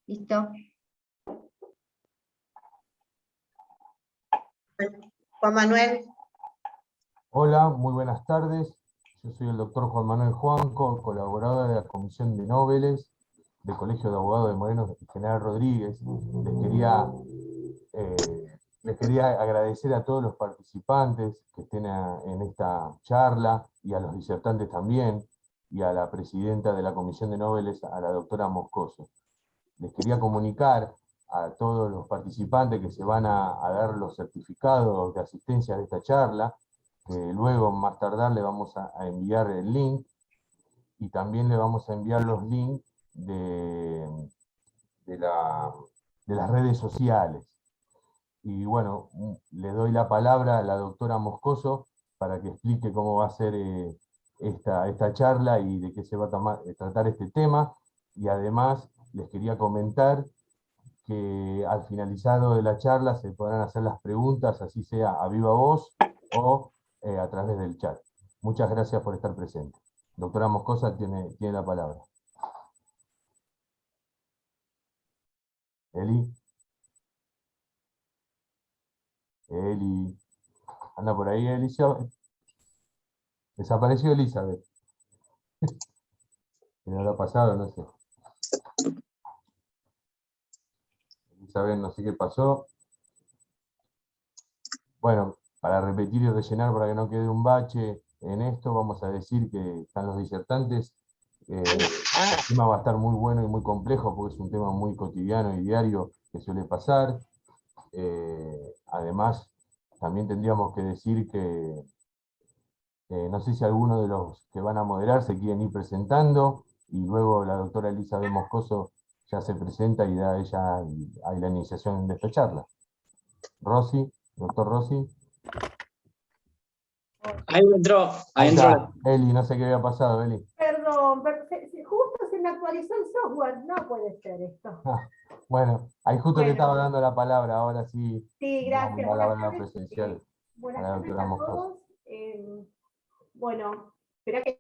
Listo. Juan Manuel. Hola, muy buenas tardes. Yo soy el doctor Juan Manuel Juanco, colaborador de la Comisión de Noveles del Colegio de Abogados de Moreno y General Rodríguez. Les quería agradecer a todos los participantes que estén en esta charla, y a los disertantes también, y a la presidenta de la Comisión de Noveles, a la doctora Moscoso. Les quería comunicar a todos los participantes que se van a dar los certificados de asistencia de esta charla, que luego, más tardar, le vamos a enviar el link, y también le vamos a enviar los links de las redes sociales. Y bueno, le doy la palabra a la doctora Moscoso para que explique cómo va a ser esta charla y de qué se va a tratar este tema. Y además les quería comentar que al finalizado de la charla se podrán hacer las preguntas, así sea a viva voz o a través del chat. Muchas gracias por estar presente. Doctora Moscoso tiene la palabra. Eli. Eli. ¿Anda por ahí, Elizabeth? Desapareció Elizabeth. ¿Qué le habrá pasado? No sé. Elizabeth, no sé qué pasó. Bueno, para repetir y rellenar, para que no quede un bache en esto, vamos a decir que están los disertantes. El tema va a estar muy bueno y muy complejo, porque es un tema muy cotidiano y diario que suele pasar. Además, también tendríamos que decir que no sé si alguno de los que van a moderar se quieren ir presentando, y luego la doctora Elizabeth Moscoso ya se presenta y da ella la iniciación de esta charla. Rosy, doctor Rosy. Ahí entró. Ahí está, Eli, no sé qué había pasado, Eli. Perdón, pero justo se me actualizó el software, no puede ser esto. Bueno, ahí justo le Bueno. estaba dando la palabra, ahora sí. Sí, gracias. Vamos a la Buenas palabra tardes, presencial buenas a la tardes doctora a Moscoso. todos. Bueno, espera que...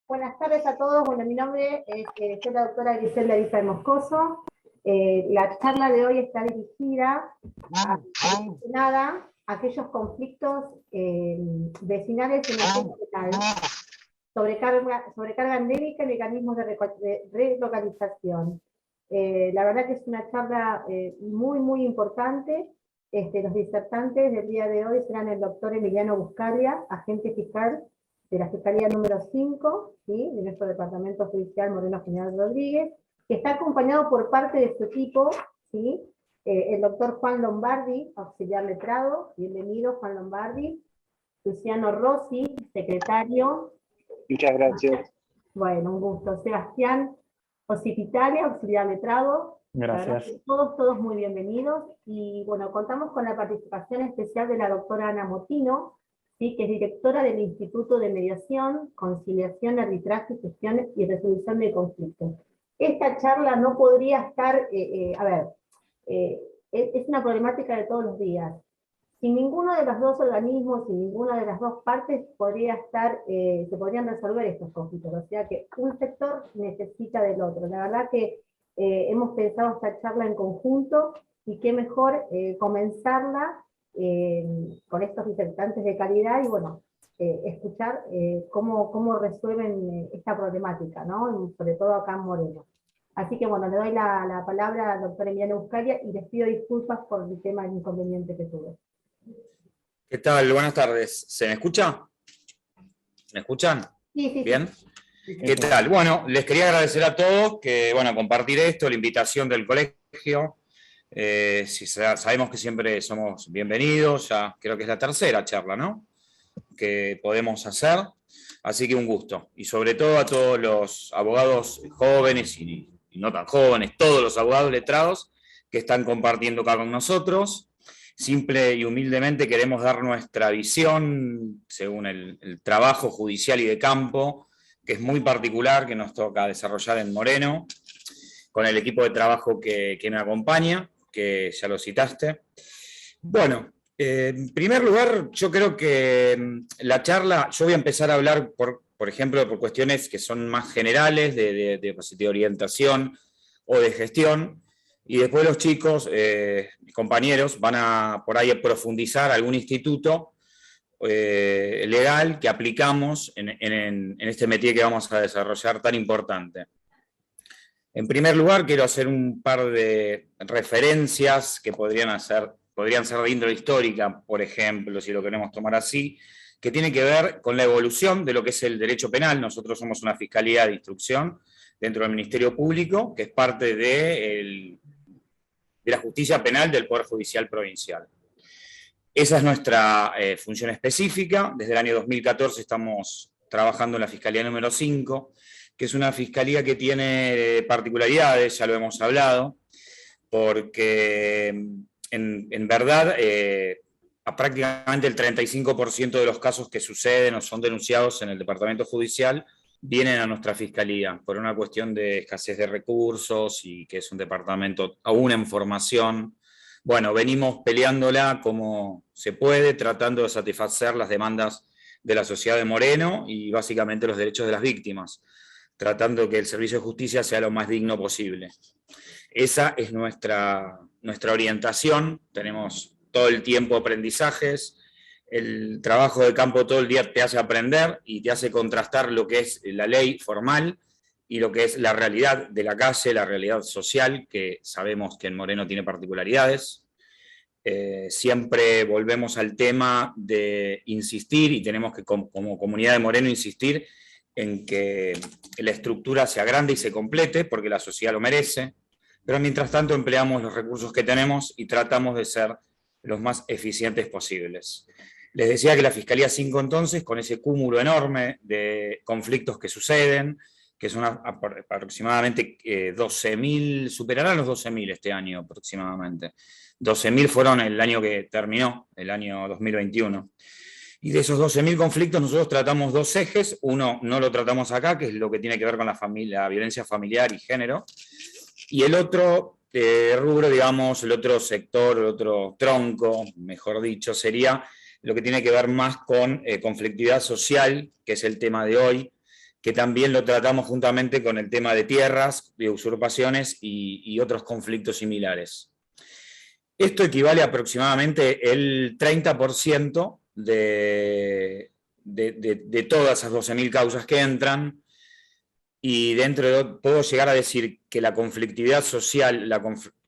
Buenas tardes a todos. Bueno, mi nombre es soy la doctora Griselda Elizabeth Moscoso. La charla de hoy está dirigida a aquellos conflictos vecinales en el centro penal, sobrecarga endémica y mecanismos de relocalización. La verdad que es una charla muy, muy importante. Los disertantes del día de hoy serán el doctor Emiliano Buscalia, agente fiscal de la Fiscalía número 5, ¿sí?, de nuestro Departamento Judicial Moreno General Rodríguez, que está acompañado por parte de su equipo, ¿sí?, el doctor Juan Lombardi, auxiliar letrado. Bienvenido, Juan Lombardi. Luciano Rossi, secretario. Muchas gracias. Bueno, un gusto. Sebastián Ocipitalia, auxiliar letrado. Gracias. Todos muy bienvenidos. Y bueno, contamos con la participación especial de la doctora Ana Motino, ¿sí?, que es directora del Instituto de Mediación, Conciliación, Arbitraje, Gestión y Resolución de Conflictos. Esta charla no podría estar, es una problemática de todos los días. Sin ninguno de los dos organismos, sin ninguna de las dos partes se podrían resolver estos conflictos. O sea que un sector necesita del otro. La verdad que hemos pensado esta charla en conjunto, y qué mejor comenzarla con estos disertantes de calidad y bueno, escuchar cómo resuelven esta problemática, ¿no?, sobre todo acá en Moreno. Así que bueno, le doy la palabra al doctor Emiliano Buscalia y les pido disculpas por el tema del inconveniente que tuve. ¿Qué tal? Buenas tardes. ¿Se me escucha? ¿Me escuchan? Sí. ¿Bien? ¿Qué tal? Bueno, les quería agradecer a todos que, bueno, compartir esto, la invitación del colegio. Sabemos que siempre somos bienvenidos, ya creo que es la tercera charla, ¿no?, que podemos hacer, así que un gusto. Y sobre todo a todos los abogados jóvenes y no tan jóvenes, todos los abogados letrados que están compartiendo acá con nosotros. Simple y humildemente queremos dar nuestra visión según el trabajo judicial y de campo, que es muy particular, que nos toca desarrollar en Moreno, con el equipo de trabajo que me acompaña, que ya lo citaste. Bueno, en primer lugar, yo creo que la charla, yo voy a empezar a hablar por ejemplo, por cuestiones que son más generales de orientación o de gestión, y después los chicos, mis compañeros, van a por ahí a profundizar algún instituto legal que aplicamos en este métier que vamos a desarrollar tan importante. En primer lugar, quiero hacer un par de referencias que podrían ser de índole histórica, por ejemplo, si lo queremos tomar así, que tiene que ver con la evolución de lo que es el derecho penal. Nosotros somos una fiscalía de instrucción dentro del Ministerio Público, que es parte de la justicia penal del Poder Judicial Provincial. Esa es nuestra función específica. Desde el año 2014 estamos trabajando en la Fiscalía número 5, que es una fiscalía que tiene particularidades, ya lo hemos hablado, porque en verdad prácticamente el 35% de los casos que suceden o son denunciados en el Departamento Judicial vienen a nuestra fiscalía por una cuestión de escasez de recursos y que es un departamento aún en formación. Bueno, venimos peleándola como se puede, tratando de satisfacer las demandas de la sociedad de Moreno y básicamente los derechos de las víctimas, tratando que el servicio de justicia sea lo más digno posible. Esa es nuestra orientación. Tenemos todo el tiempo aprendizajes. El trabajo de campo todo el día te hace aprender y te hace contrastar lo que es la ley formal y lo que es la realidad de la calle, la realidad social, que sabemos que en Moreno tiene particularidades. Siempre volvemos al tema de insistir, y tenemos que como comunidad de Moreno insistir en que la estructura se agrande y se complete, porque la sociedad lo merece, pero mientras tanto empleamos los recursos que tenemos y tratamos de ser los más eficientes posibles. Les decía que la Fiscalía 5 entonces, con ese cúmulo enorme de conflictos que suceden, que son aproximadamente 12.000, superarán los 12.000 este año aproximadamente. 12.000 fueron el año que terminó, el año 2021. Y de esos 12.000 conflictos nosotros tratamos dos ejes. Uno no lo tratamos acá, que es lo que tiene que ver con la violencia familiar y género. Y el otro rubro, digamos, el otro sector, el otro tronco, mejor dicho, sería lo que tiene que ver más con conflictividad social, que es el tema de hoy, que también lo tratamos juntamente con el tema de tierras, de usurpaciones y otros conflictos similares. Esto equivale a aproximadamente el 30% de todas esas 12.000 causas que entran, y dentro de puedo llegar a decir que la conflictividad social, la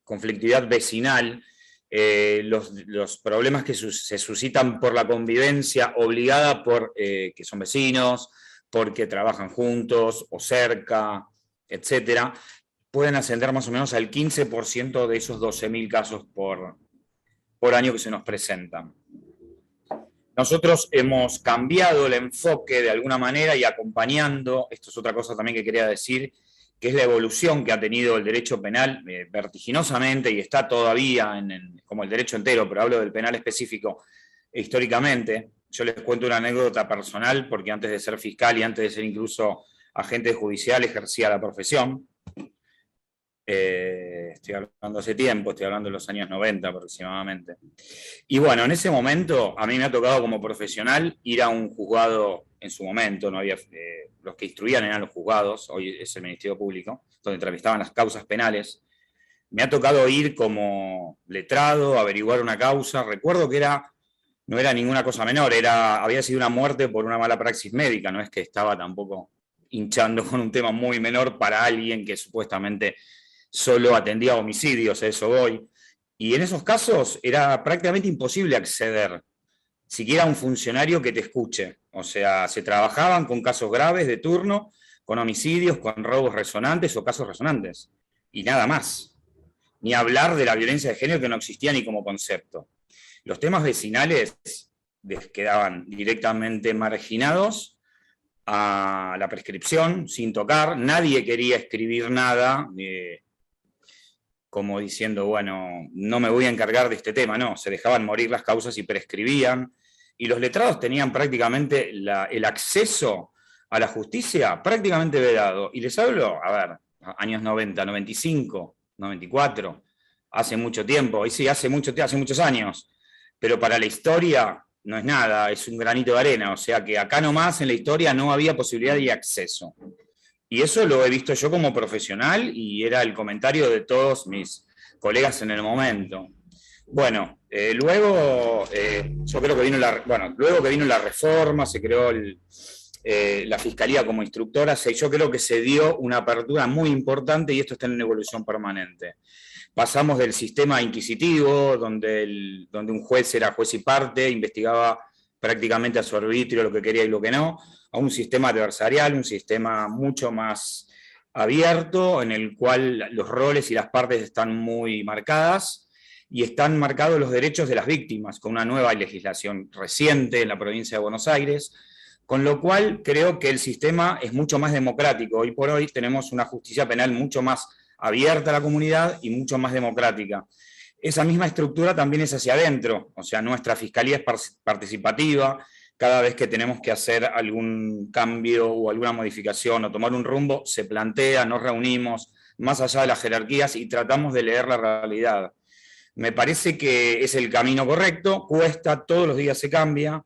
conflictividad vecinal, los problemas que se suscitan por la convivencia obligada por que son vecinos, porque trabajan juntos o cerca, etcétera, pueden ascender más o menos al 15% de esos 12.000 casos por año que se nos presentan. Nosotros hemos cambiado el enfoque de alguna manera y acompañando, esto es otra cosa también que quería decir, que es la evolución que ha tenido el derecho penal vertiginosamente y está todavía como el derecho entero, pero hablo del penal específico históricamente. Yo les cuento una anécdota personal, porque antes de ser fiscal y antes de ser incluso agente judicial ejercía la profesión. Estoy hablando hace tiempo, estoy hablando de los años 90 aproximadamente. Y bueno, en ese momento a mí me ha tocado como profesional ir a un juzgado en su momento, no había, los que instruían eran los juzgados, hoy es el Ministerio Público, donde tramitaban las causas penales. Me ha tocado ir como letrado, averiguar una causa. Recuerdo que no era ninguna cosa menor, había sido una muerte por una mala praxis médica, no es que estaba tampoco hinchando con un tema muy menor para alguien que supuestamente solo atendía a homicidios, a eso voy. Y en esos casos era prácticamente imposible acceder, siquiera a un funcionario que te escuche. O sea, se trabajaban con casos graves de turno, con homicidios, con robos resonantes o casos resonantes. Y nada más. Ni hablar de la violencia de género, que no existía ni como concepto. Los temas vecinales quedaban directamente marginados a la prescripción, sin tocar. Nadie quería escribir nada como diciendo, bueno, no me voy a encargar de este tema. No, se dejaban morir las causas y prescribían. Y los letrados tenían prácticamente el acceso a la justicia prácticamente vedado. Y les hablo, a ver, años 90, 95, 94, hace mucho tiempo, y sí, hace muchos años. Pero para la historia no es nada, es un granito de arena, o sea que acá nomás en la historia no había posibilidad de acceso. Y eso lo he visto yo como profesional y era el comentario de todos mis colegas en el momento. Bueno, luego yo creo que luego que vino la reforma, se creó la Fiscalía como instructora, yo creo que se dio una apertura muy importante y esto está en evolución permanente. Pasamos del sistema inquisitivo, donde un juez era juez y parte, investigaba prácticamente a su arbitrio lo que quería y lo que no, a un sistema adversarial, un sistema mucho más abierto, en el cual los roles y las partes están muy marcadas, y están marcados los derechos de las víctimas, con una nueva legislación reciente en la provincia de Buenos Aires, con lo cual creo que el sistema es mucho más democrático. Hoy por hoy tenemos una justicia penal mucho más abierta a la comunidad y mucho más democrática. Esa misma estructura también es hacia adentro, o sea, nuestra fiscalía es participativa. Cada vez que tenemos que hacer algún cambio o alguna modificación o tomar un rumbo, se plantea, nos reunimos más allá de las jerarquías y tratamos de leer la realidad. Me parece que es el camino correcto, cuesta, todos los días se cambia,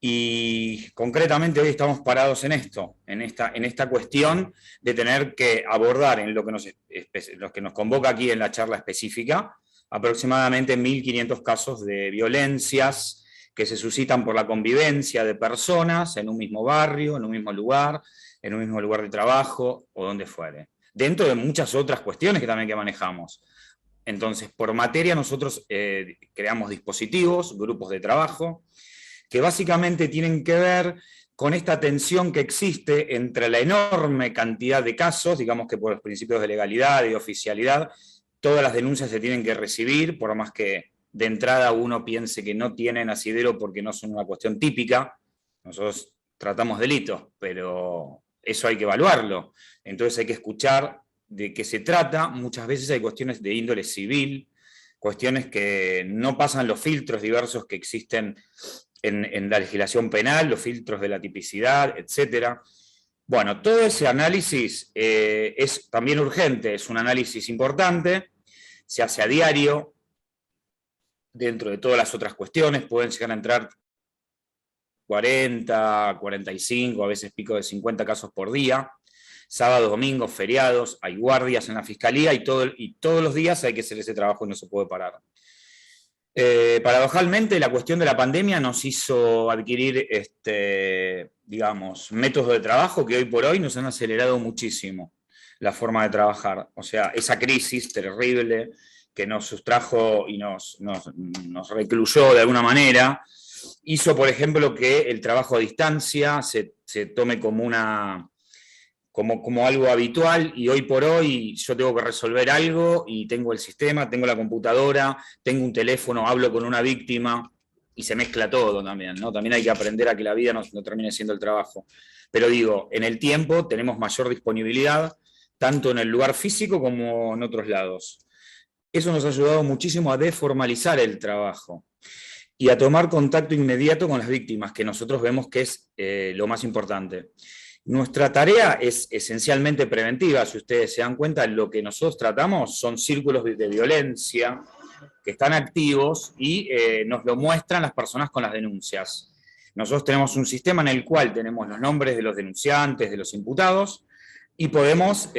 y concretamente hoy estamos parados en esto, en esta cuestión de tener que abordar en lo que nos convoca aquí en la charla específica, aproximadamente 1.500 casos de violencias que se suscitan por la convivencia de personas en un mismo barrio, en un mismo lugar de trabajo o donde fuere, dentro de muchas otras cuestiones que también manejamos. Entonces, por materia nosotros creamos dispositivos, grupos de trabajo, que básicamente tienen que ver con esta tensión que existe entre la enorme cantidad de casos, digamos que por los principios de legalidad y de oficialidad, todas las denuncias se tienen que recibir, por más que de entrada uno piense que no tienen asidero porque no son una cuestión típica. Nosotros tratamos delitos, pero eso hay que evaluarlo. Entonces hay que escuchar de qué se trata. Muchas veces hay cuestiones de índole civil, cuestiones que no pasan los filtros diversos que existen en la legislación penal, los filtros de la tipicidad, etc. Bueno, todo ese análisis es también urgente, es un análisis importante, se hace a diario, dentro de todas las otras cuestiones, pueden llegar a entrar 40, 45, a veces pico de 50 casos por día, sábados, domingos, feriados, hay guardias en la fiscalía y todos los días hay que hacer ese trabajo y no se puede parar. Paradojalmente, la cuestión de la pandemia nos hizo adquirir, digamos, métodos de trabajo que hoy por hoy nos han acelerado muchísimo la forma de trabajar. O sea, esa crisis terrible que nos sustrajo y nos recluyó de alguna manera, hizo, por ejemplo, que el trabajo a distancia se tome como algo habitual, y hoy por hoy yo tengo que resolver algo y tengo el sistema, tengo la computadora, tengo un teléfono, hablo con una víctima y se mezcla todo también, ¿no? También hay que aprender a que la vida no termine siendo el trabajo. Pero digo, en el tiempo tenemos mayor disponibilidad, tanto en el lugar físico como en otros lados. Eso nos ha ayudado muchísimo a desformalizar el trabajo y a tomar contacto inmediato con las víctimas, que nosotros vemos que es lo más importante. Nuestra tarea es esencialmente preventiva. Si ustedes se dan cuenta, lo que nosotros tratamos son círculos de violencia que están activos y nos lo muestran las personas con las denuncias. Nosotros tenemos un sistema en el cual tenemos los nombres de los denunciantes, de los imputados, y podemos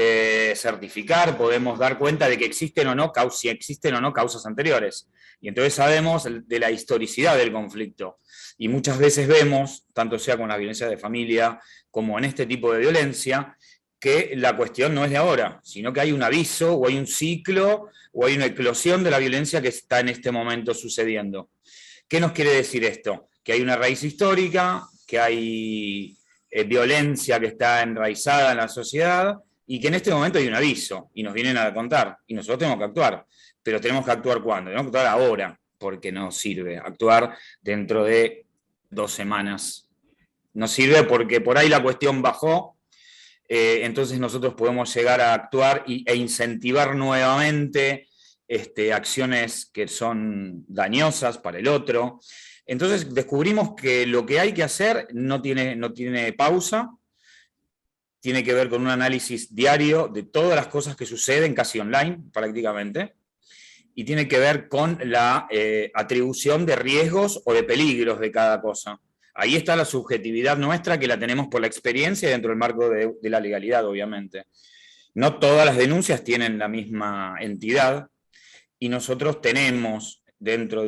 certificar, podemos dar cuenta de que existen o no, si existen o no causas anteriores. Y entonces sabemos de la historicidad del conflicto. Y muchas veces vemos, tanto sea con la violencia de familia como en este tipo de violencia, que la cuestión no es de ahora, sino que hay un aviso, o hay un ciclo, o hay una eclosión de la violencia que está en este momento sucediendo. ¿Qué nos quiere decir esto? Que hay una raíz histórica, que hay violencia que está enraizada en la sociedad, y que en este momento hay un aviso, y nos vienen a contar, y nosotros tenemos que actuar. Pero tenemos que actuar ¿cuándo? Tenemos que actuar ahora, porque no sirve actuar dentro de 2 semanas. No sirve porque por ahí la cuestión bajó, entonces nosotros podemos llegar a actuar e incentivar nuevamente acciones que son dañosas para el otro. Entonces descubrimos que lo que hay que hacer no tiene pausa, tiene que ver con un análisis diario de todas las cosas que suceden, casi online prácticamente, y tiene que ver con la atribución de riesgos o de peligros de cada cosa. Ahí está la subjetividad nuestra, que la tenemos por la experiencia dentro del marco de la legalidad, obviamente. No todas las denuncias tienen la misma entidad, y nosotros tenemos, dentro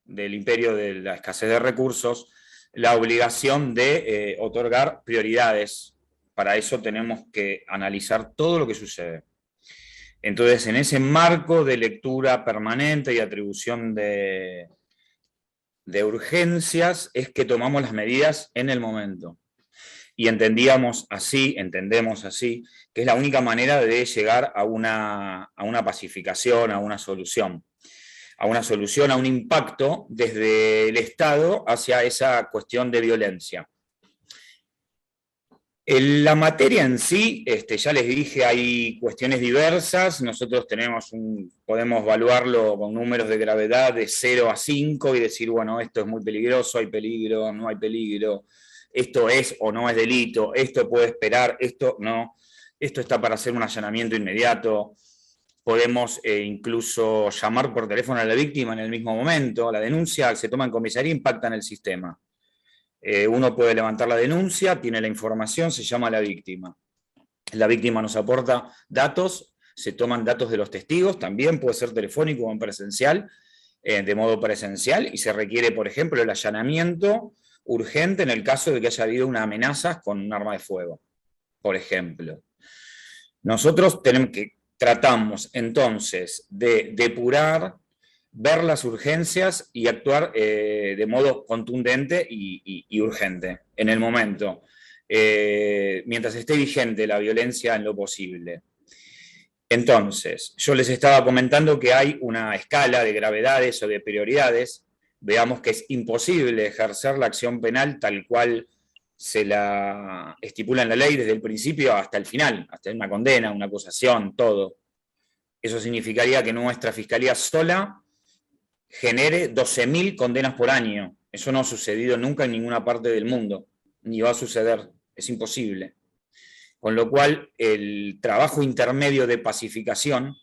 del imperio de la escasez de recursos, la obligación de otorgar prioridades. Para eso tenemos que analizar todo lo que sucede. Entonces, en ese marco de lectura permanente y atribución de urgencias, es que tomamos las medidas en el momento. Y entendemos así, que es la única manera de llegar a una pacificación, a una solución, a un impacto desde el Estado hacia esa cuestión de violencia. En la materia en sí, ya les dije, hay cuestiones diversas. Nosotros podemos evaluarlo con números de gravedad de 0 a 5 y decir, bueno, esto es muy peligroso, hay peligro, no hay peligro, esto es o no es delito, esto puede esperar, esto no, esto está para hacer un allanamiento inmediato. Podemos incluso llamar por teléfono a la víctima en el mismo momento. La denuncia se toma en comisaría, impacta en el sistema. Uno puede levantar la denuncia, tiene la información, se llama a la víctima. La víctima nos aporta datos, se toman datos de los testigos, también puede ser telefónico o en presencial, de modo presencial, y se requiere, por ejemplo, el allanamiento urgente en el caso de que haya habido una amenaza con un arma de fuego, por ejemplo. Nosotros tratamos entonces de depurar, ver las urgencias y actuar de modo contundente y urgente en el momento, mientras esté vigente la violencia en lo posible. Entonces, yo les estaba comentando que hay una escala de gravedades o de prioridades. Veamos que es imposible ejercer la acción penal tal cual se la estipula en la ley desde el principio hasta el final, hasta una condena, una acusación, todo. Eso significaría que nuestra fiscalía sola genere 12.000 condenas por año. Eso no ha sucedido nunca en ninguna parte del mundo, ni va a suceder, es imposible. Con lo cual, el trabajo intermedio de pacificación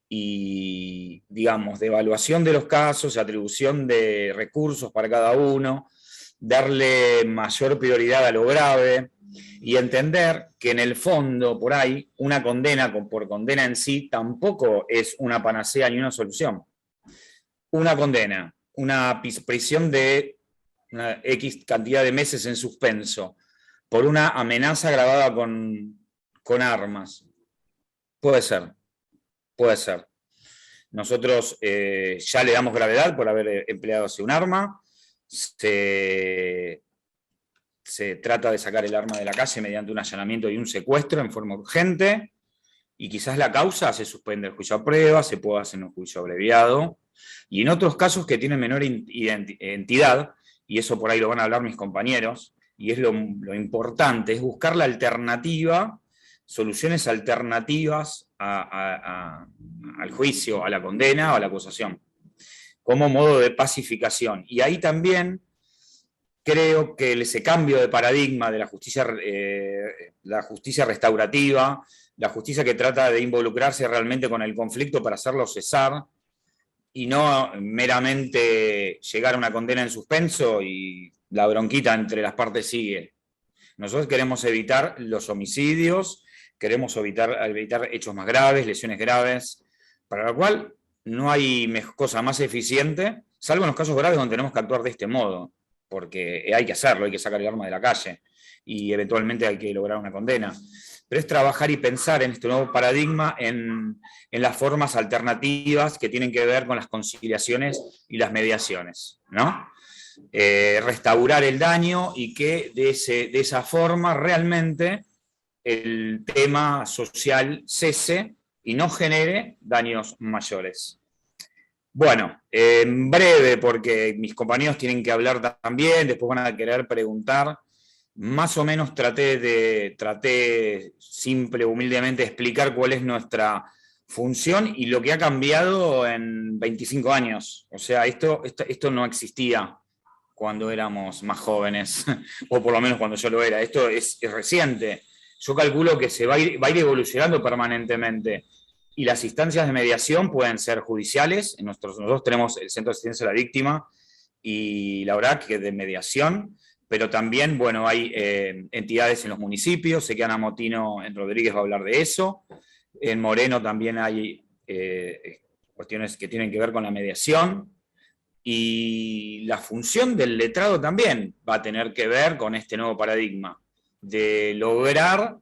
y, digamos, de evaluación de los casos, atribución de recursos para cada uno, darle mayor prioridad a lo grave y entender que en el fondo, por ahí, una condena por condena en sí tampoco es una panacea ni una solución. Una condena, una prisión de una X cantidad de meses en suspenso por una amenaza agravada con armas. Puede ser. Nosotros ya le damos gravedad por haber empleado así un arma. Se trata de sacar el arma de la calle mediante un allanamiento y un secuestro en forma urgente, y quizás la causa se suspende el juicio a prueba, se puede hacer un juicio abreviado, y en otros casos que tienen menor entidad, y eso por ahí lo van a hablar mis compañeros, y es lo importante, es buscar la alternativa, soluciones alternativas al juicio, a la condena o a la acusación, como modo de pacificación. Y ahí también creo que ese cambio de paradigma de la justicia restaurativa, la justicia que trata de involucrarse realmente con el conflicto para hacerlo cesar, y no meramente llegar a una condena en suspenso y la bronquita entre las partes sigue. Nosotros queremos evitar los homicidios, queremos evitar hechos más graves, lesiones graves, para lo cual no hay cosa más eficiente, salvo en los casos graves donde tenemos que actuar de este modo, porque hay que hacerlo, hay que sacar el arma de la calle y eventualmente hay que lograr una condena. Pero es trabajar y pensar en este nuevo paradigma en las formas alternativas que tienen que ver con las conciliaciones y las mediaciones, ¿no? Restaurar el daño y que de esa forma realmente el tema social cese y no genere daños mayores. Bueno, en breve, porque mis compañeros tienen que hablar también, después van a querer preguntar. Más o menos traté simple, humildemente, de explicar cuál es nuestra función y lo que ha cambiado en 25 años. O sea, esto no existía cuando éramos más jóvenes, o por lo menos cuando yo lo era. Esto es reciente. Yo calculo que va a ir evolucionando permanentemente. Y las instancias de mediación pueden ser judiciales. Nosotros tenemos el Centro de Asistencia a la Víctima y la ORAC, que es de mediación, pero también, bueno, hay entidades en los municipios. Sé que Ana Motino en Rodríguez va a hablar de eso. En Moreno también hay cuestiones que tienen que ver con la mediación. Y la función del letrado también va a tener que ver con este nuevo paradigma de lograr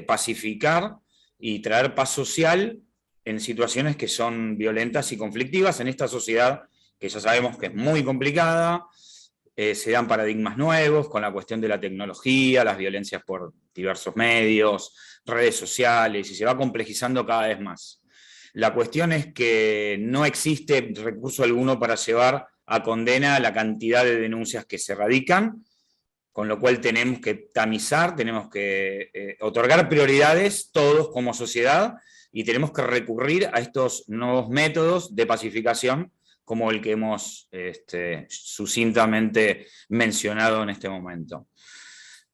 pacificar y traer paz social en situaciones que son violentas y conflictivas en esta sociedad que ya sabemos que es muy complicada. Se dan paradigmas nuevos con la cuestión de la tecnología, las violencias por diversos medios, redes sociales, y se va complejizando cada vez más. La cuestión es que no existe recurso alguno para llevar a condena la cantidad de denuncias que se radican, con lo cual tenemos que tamizar, tenemos que otorgar prioridades todos como sociedad, y tenemos que recurrir a estos nuevos métodos de pacificación como el que hemos sucintamente mencionado en este momento.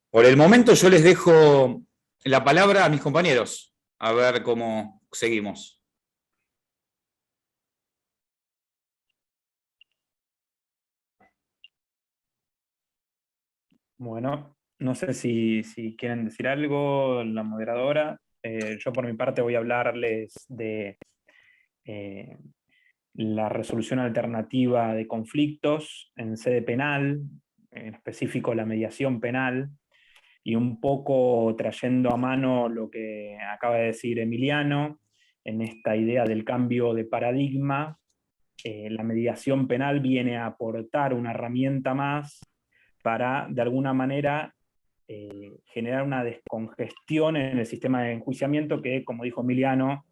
Por el momento yo les dejo la palabra a mis compañeros, a ver cómo seguimos. Bueno, no sé si quieren decir algo, la moderadora. Yo por mi parte voy a hablarles de la resolución alternativa de conflictos en sede penal, en específico la mediación penal, y un poco trayendo a mano lo que acaba de decir Emiliano, en esta idea del cambio de paradigma. La mediación penal viene a aportar una herramienta más para, de alguna manera, generar una descongestión en el sistema de enjuiciamiento que, como dijo Emiliano,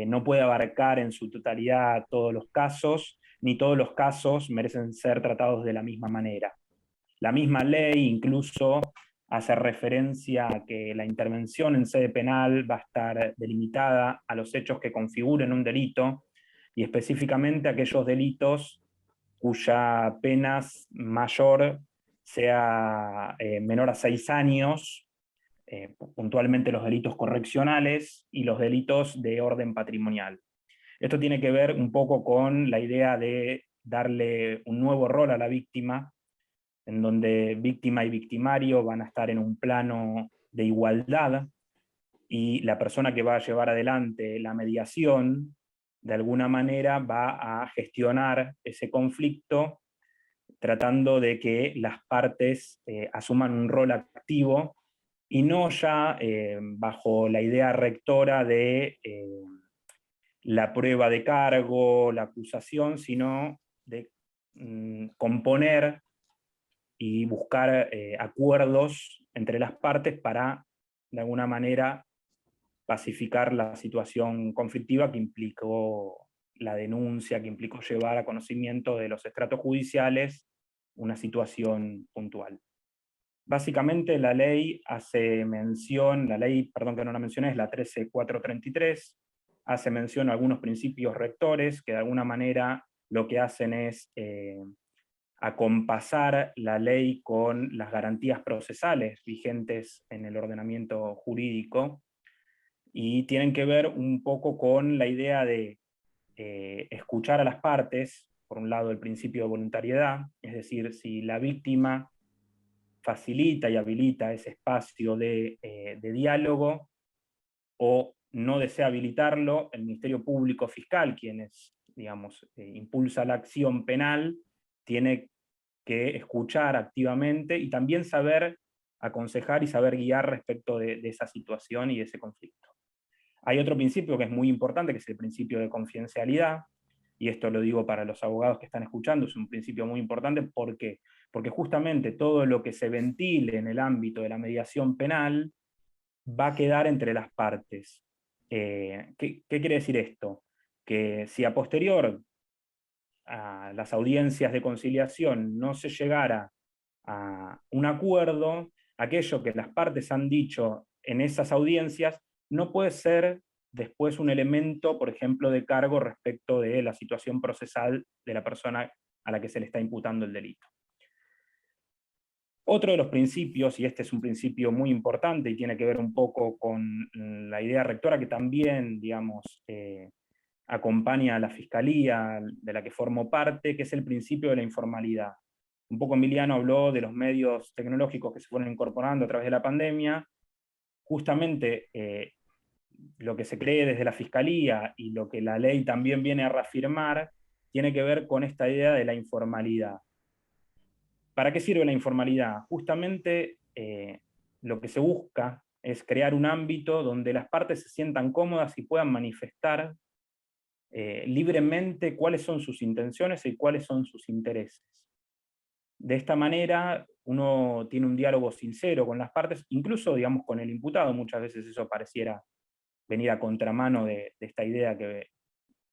no puede abarcar en su totalidad todos los casos, ni todos los casos merecen ser tratados de la misma manera. La misma ley incluso hace referencia a que la intervención en sede penal va a estar delimitada a los hechos que configuren un delito, y específicamente a aquellos delitos cuya pena mayor sea menor a 6 años, puntualmente los delitos correccionales y los delitos de orden patrimonial. Esto tiene que ver un poco con la idea de darle un nuevo rol a la víctima, en donde víctima y victimario van a estar en un plano de igualdad, y la persona que va a llevar adelante la mediación, de alguna manera va a gestionar ese conflicto, tratando de que las partes asuman un rol activo, y no ya bajo la idea rectora de la prueba de cargo, la acusación, sino de componer y buscar acuerdos entre las partes para, de alguna manera, pacificar la situación conflictiva que implicó la denuncia, que implicó llevar a conocimiento de los estratos judiciales una situación puntual. Básicamente la ley hace mención, la ley, perdón que no la mencioné, es la 13433, hace mención a algunos principios rectores que de alguna manera lo que hacen es acompasar la ley con las garantías procesales vigentes en el ordenamiento jurídico, y tienen que ver un poco con la idea de escuchar a las partes. Por un lado, el principio de voluntariedad, es decir, si la víctima facilita y habilita ese espacio de diálogo, o no desea habilitarlo, el Ministerio Público Fiscal, quien es, digamos, impulsa la acción penal, tiene que escuchar activamente y también saber aconsejar y saber guiar respecto de esa situación y de ese conflicto. Hay otro principio que es muy importante, que es el principio de confidencialidad, y esto lo digo para los abogados que están escuchando, es un principio muy importante. ¿Por qué? Porque justamente todo lo que se ventile en el ámbito de la mediación penal va a quedar entre las partes. ¿Qué quiere decir esto? Que si a posterior a las audiencias de conciliación no se llegara a un acuerdo, aquello que las partes han dicho en esas audiencias no puede ser después un elemento, por ejemplo, de cargo respecto de la situación procesal de la persona a la que se le está imputando el delito. Otro de los principios, y este es un principio muy importante y tiene que ver un poco con la idea rectora que también, digamos, acompaña a la Fiscalía, de la que formo parte, que es el principio de la informalidad. Un poco Emiliano habló de los medios tecnológicos que se fueron incorporando a través de la pandemia. Justamente lo que se cree desde la Fiscalía y lo que la ley también viene a reafirmar, tiene que ver con esta idea de la informalidad. ¿Para qué sirve la informalidad? Justamente lo que se busca es crear un ámbito donde las partes se sientan cómodas y puedan manifestar libremente cuáles son sus intenciones y cuáles son sus intereses. De esta manera, uno tiene un diálogo sincero con las partes, incluso, digamos, con el imputado. Muchas veces eso pareciera venir a contramano de esta idea que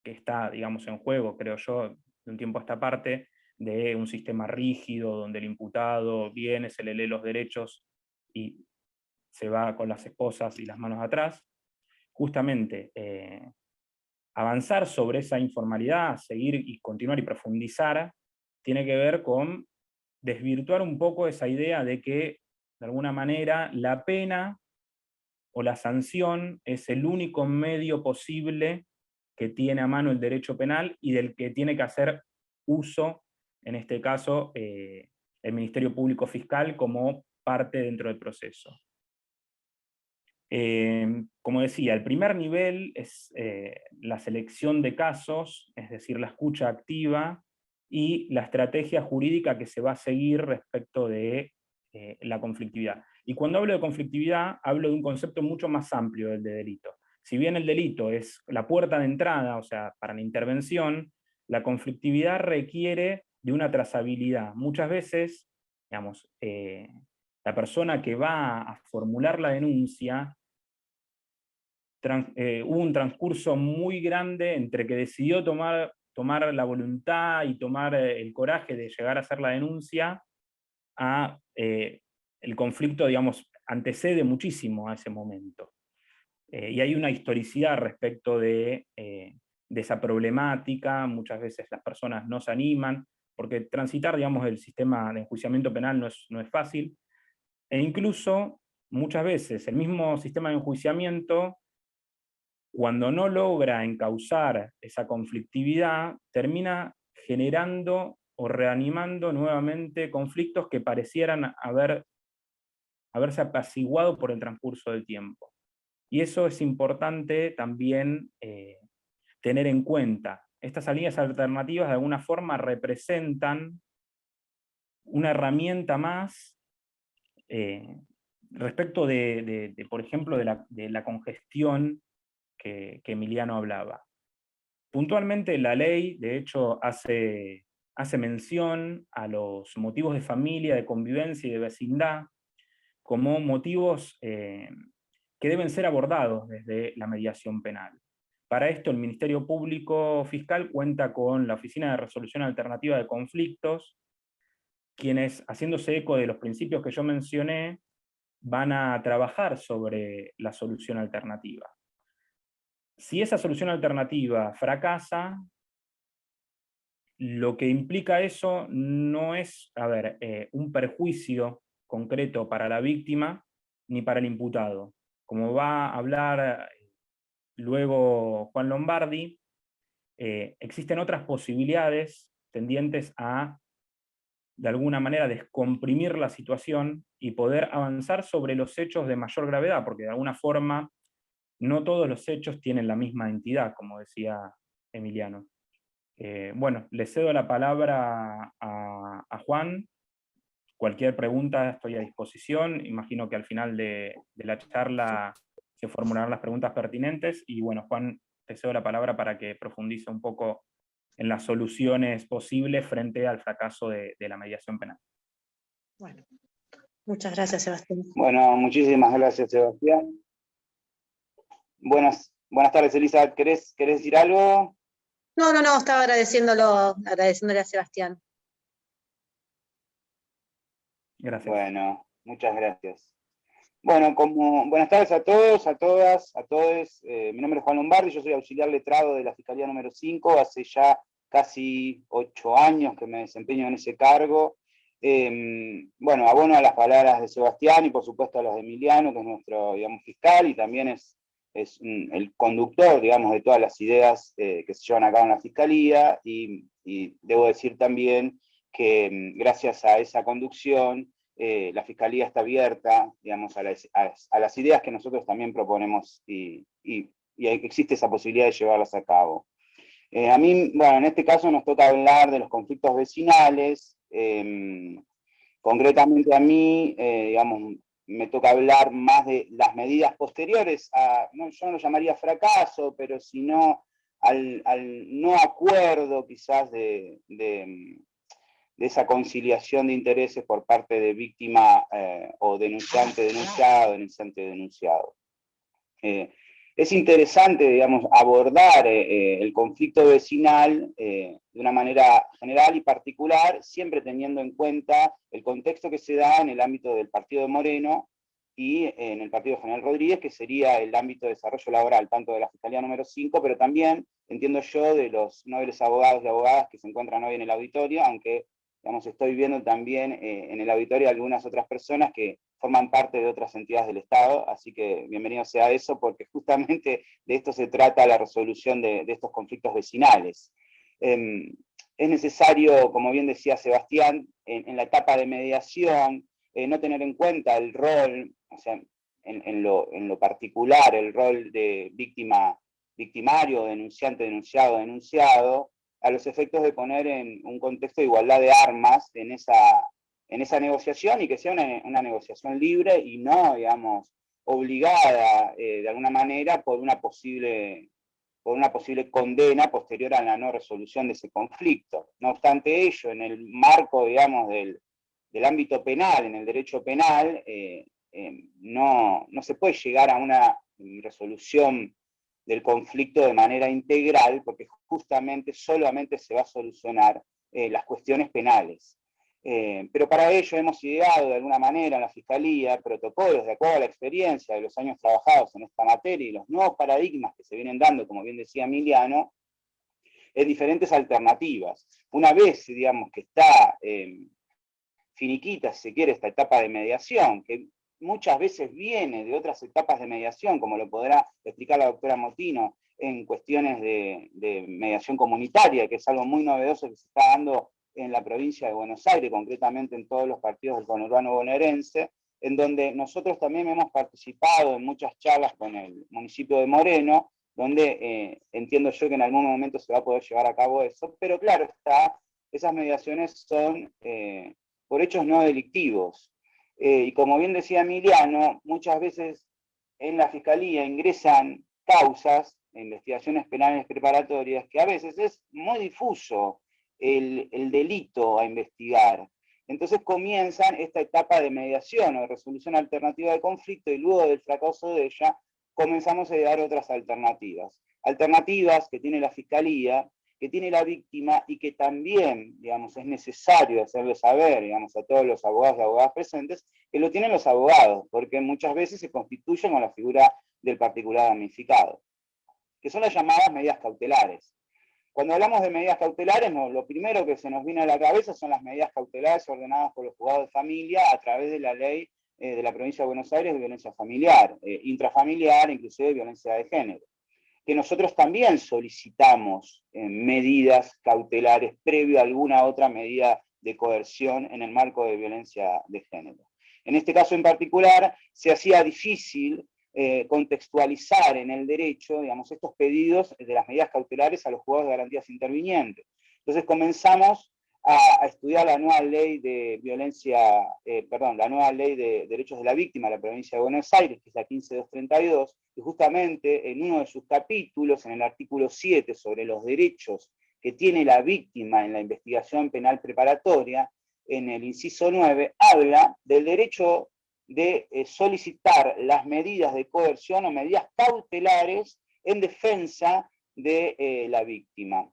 está, digamos, en juego, creo yo, de un tiempo a esta parte, de un sistema rígido, donde el imputado viene, se le lee los derechos y se va con las esposas y las manos atrás. Justamente, avanzar sobre esa informalidad, seguir y continuar y profundizar, tiene que ver con desvirtuar un poco esa idea de que, de alguna manera, la pena o la sanción es el único medio posible que tiene a mano el derecho penal y del que tiene que hacer uso, en este caso, el Ministerio Público Fiscal como parte dentro del proceso. Como decía, el primer nivel es la selección de casos, es decir, la escucha activa y la estrategia jurídica que se va a seguir respecto de la conflictividad. Y cuando hablo de conflictividad, hablo de un concepto mucho más amplio del de delito. Si bien el delito es la puerta de entrada, o sea, para la intervención, la conflictividad requiere de una trazabilidad. Muchas veces, digamos, la persona que va a formular la denuncia, hubo un transcurso muy grande entre que decidió tomar la voluntad y tomar el coraje de llegar a hacer la denuncia, a el conflicto, digamos, antecede muchísimo a ese momento. Y hay una historicidad respecto de esa problemática. Muchas veces las personas no se animan, porque transitar, digamos, el sistema de enjuiciamiento penal no es fácil, e incluso muchas veces el mismo sistema de enjuiciamiento, cuando no logra encauzar esa conflictividad, termina generando o reanimando nuevamente conflictos que parecieran haberse apaciguado por el transcurso del tiempo. Y eso es importante también tener en cuenta. Estas salidas alternativas de alguna forma representan una herramienta más respecto por ejemplo, de la congestión que Emiliano hablaba. Puntualmente la ley, de hecho, hace mención a los motivos de familia, de convivencia y de vecindad como motivos que deben ser abordados desde la mediación penal. Para esto, el Ministerio Público Fiscal cuenta con la Oficina de Resolución Alternativa de Conflictos, quienes, haciéndose eco de los principios que yo mencioné, van a trabajar sobre la solución alternativa. Si esa solución alternativa fracasa, lo que implica eso no es, un perjuicio concreto para la víctima ni para el imputado. Como va a hablar luego Juan Lombardi, existen otras posibilidades tendientes a, de alguna manera, descomprimir la situación y poder avanzar sobre los hechos de mayor gravedad, porque de alguna forma no todos los hechos tienen la misma entidad, como decía Emiliano. Bueno, le cedo la palabra a Juan. Cualquier pregunta estoy a disposición. Imagino que al final de la charla se formularán las preguntas pertinentes. Y bueno, Juan, te cedo la palabra para que profundice un poco en las soluciones posibles frente al fracaso de la mediación penal. Bueno, muchas gracias, Sebastián. Bueno, muchísimas gracias, Sebastián. Buenas tardes, Elisa. ¿Querés decir algo? No, estaba agradeciéndole a Sebastián. Gracias. Bueno, muchas gracias. Bueno, buenas tardes a todos, a todas, a todos. Mi nombre es Juan Lombardi, yo soy auxiliar letrado de la Fiscalía número 5, hace ya casi 8 años que me desempeño en ese cargo. Bueno, abono a las palabras de Sebastián y por supuesto a las de Emiliano, que es nuestro, digamos, fiscal, y también es el conductor, digamos, de todas las ideas que se llevan a cabo en la Fiscalía, y debo decir también que gracias a esa conducción, la Fiscalía está abierta, digamos, a las ideas que nosotros también proponemos, y existe esa posibilidad de llevarlas a cabo. A mí, bueno, en este caso nos toca hablar de los conflictos vecinales. Concretamente a mí, digamos, me toca hablar más de las medidas posteriores yo no lo llamaría fracaso, pero sino al no acuerdo quizás de esa conciliación de intereses por parte de víctima o denunciante-denunciado, denunciante-denunciado. Es interesante, digamos, abordar el conflicto vecinal de una manera general y particular, siempre teniendo en cuenta el contexto que se da en el ámbito del partido de Moreno y en el partido de General Rodríguez, que sería el ámbito de desarrollo laboral, tanto de la Fiscalía número 5, pero también, entiendo yo, de los nobles abogados y abogadas que se encuentran hoy en el auditorio, aunque, digamos, estoy viendo también en el auditorio algunas otras personas que forman parte de otras entidades del Estado, así que bienvenido sea eso, porque justamente de esto se trata la resolución de estos conflictos vecinales. Es necesario, como bien decía Sebastián, en la etapa de mediación, no tener en cuenta el rol, o sea, en lo particular, el rol de victimario, denunciante, denunciado, denunciado, a los efectos de poner en un contexto de igualdad de armas en esa negociación, y que sea una negociación libre y no, digamos, obligada de alguna manera por una posible condena posterior a la no resolución de ese conflicto. No obstante ello, en el marco, digamos, del ámbito penal, en el derecho penal, no se puede llegar a una resolución del conflicto de manera integral, porque justamente solamente se va a solucionar las cuestiones penales. Pero para ello hemos ideado de alguna manera en la Fiscalía protocolos de acuerdo a la experiencia de los años trabajados en esta materia y los nuevos paradigmas que se vienen dando, como bien decía Emiliano, en diferentes alternativas. Una vez, digamos, que está finiquita, si se quiere, esta etapa de mediación, que muchas veces viene de otras etapas de mediación, como lo podrá explicar la doctora Motino, en cuestiones de mediación comunitaria, que es algo muy novedoso que se está dando en la provincia de Buenos Aires, concretamente en todos los partidos del conurbano bonaerense, en donde nosotros también hemos participado en muchas charlas con el municipio de Moreno, donde entiendo yo que en algún momento se va a poder llevar a cabo eso, pero claro, esas mediaciones son por hechos no delictivos. Y como bien decía Emiliano, muchas veces en la Fiscalía ingresan causas, investigaciones penales preparatorias, que a veces es muy difuso el delito a investigar. Entonces comienzan esta etapa de mediación o de resolución alternativa de conflicto, y luego del fracaso de ella comenzamos a dar otras alternativas. Alternativas que tiene la Fiscalía, que tiene la víctima, y que también, digamos, es necesario hacerle saber, digamos, a todos los abogados y abogadas presentes, que lo tienen los abogados, porque muchas veces se constituyen con la figura del particular damnificado, que son las llamadas medidas cautelares. Cuando hablamos de medidas cautelares, lo primero que se nos viene a la cabeza son las medidas cautelares ordenadas por los juzgados de familia a través de la ley de la provincia de Buenos Aires de violencia familiar, intrafamiliar, inclusive violencia de género, que nosotros también solicitamos medidas cautelares previo a alguna otra medida de coerción en el marco de violencia de género. En este caso en particular, se hacía difícil contextualizar en el derecho, digamos, estos pedidos de las medidas cautelares a los juzgados de garantías intervinientes. Entonces comenzamos a estudiar la nueva ley de la nueva ley de derechos de la víctima de la provincia de Buenos Aires, que es la 15232, y justamente en uno de sus capítulos, en el artículo 7, sobre los derechos que tiene la víctima en la investigación penal preparatoria, en el inciso 9, habla del derecho de solicitar las medidas de coerción o medidas cautelares en defensa de la víctima.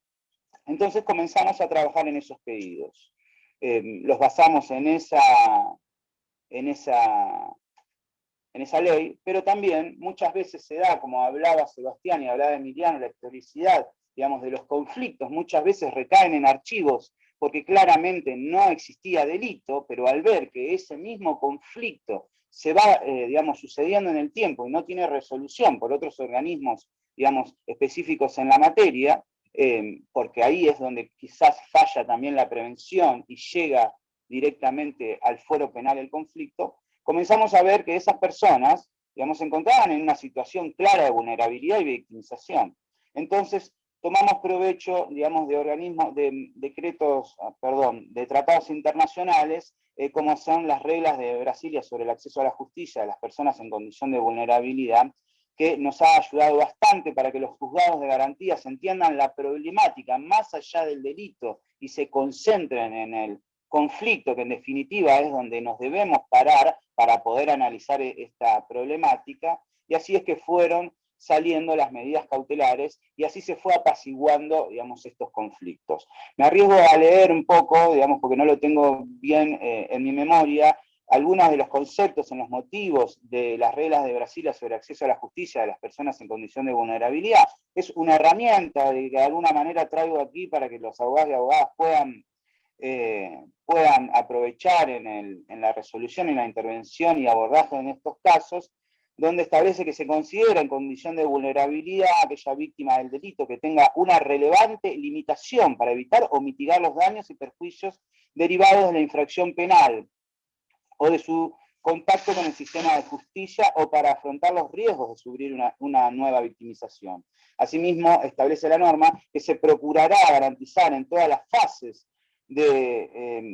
Entonces comenzamos a trabajar en esos pedidos. Los basamos en esa ley, pero también muchas veces se da, como hablaba Sebastián y hablaba Emiliano, la historicidad, digamos, de los conflictos, muchas veces recaen en archivos porque claramente no existía delito, pero al ver que ese mismo conflicto se va, digamos, sucediendo en el tiempo y no tiene resolución por otros organismos, digamos, específicos en la materia, porque ahí es donde quizás falla también la prevención y llega directamente al fuero penal el conflicto, comenzamos a ver que esas personas, digamos, se encontraban en una situación clara de vulnerabilidad y victimización. Entonces, tomamos provecho, digamos, de organismos, de decretos, de tratados internacionales, como son las reglas de Brasilia sobre el acceso a la justicia de las personas en condición de vulnerabilidad, que nos ha ayudado bastante para que los juzgados de garantías entiendan la problemática más allá del delito y se concentren en el conflicto, que en definitiva es donde nos debemos parar para poder analizar esta problemática, y así es que fueron saliendo las medidas cautelares y así se fue apaciguando, digamos, estos conflictos. Me arriesgo a leer un poco, digamos, porque no lo tengo bien en mi memoria, algunos de los conceptos en los motivos de las reglas de Brasilia sobre acceso a la justicia de las personas en condición de vulnerabilidad. Es una herramienta que de alguna manera traigo aquí para que los abogados y abogadas puedan aprovechar en la resolución y la intervención y abordaje en estos casos, donde establece que se considera en condición de vulnerabilidad aquella víctima del delito que tenga una relevante limitación para evitar o mitigar los daños y perjuicios derivados de la infracción penal o de su contacto con el sistema de justicia o para afrontar los riesgos de sufrir una nueva victimización. Asimismo, establece la norma que se procurará garantizar en todas las fases de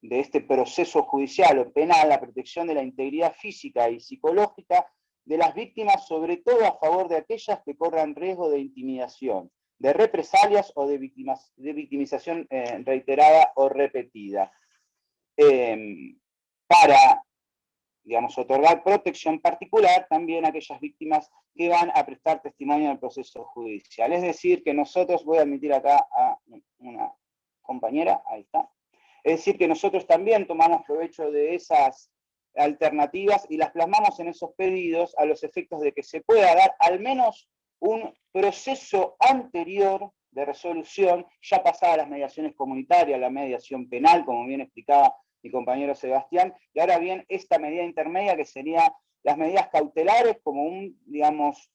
este proceso judicial o penal la protección de la integridad física y psicológica de las víctimas, sobre todo a favor de aquellas que corran riesgo de intimidación, de represalias o de victimización reiterada o repetida, para, digamos, otorgar protección particular también a aquellas víctimas que van a prestar testimonio en el proceso judicial. Es decir, que nosotros, voy a admitir acá a una compañera, ahí está, es decir, que nosotros también tomamos provecho de esas alternativas y las plasmamos en esos pedidos a los efectos de que se pueda dar al menos un proceso anterior de resolución, ya pasada las mediaciones comunitarias, la mediación penal, como bien explicaba mi compañero Sebastián, y ahora bien esta medida intermedia que sería las medidas cautelares como un, digamos,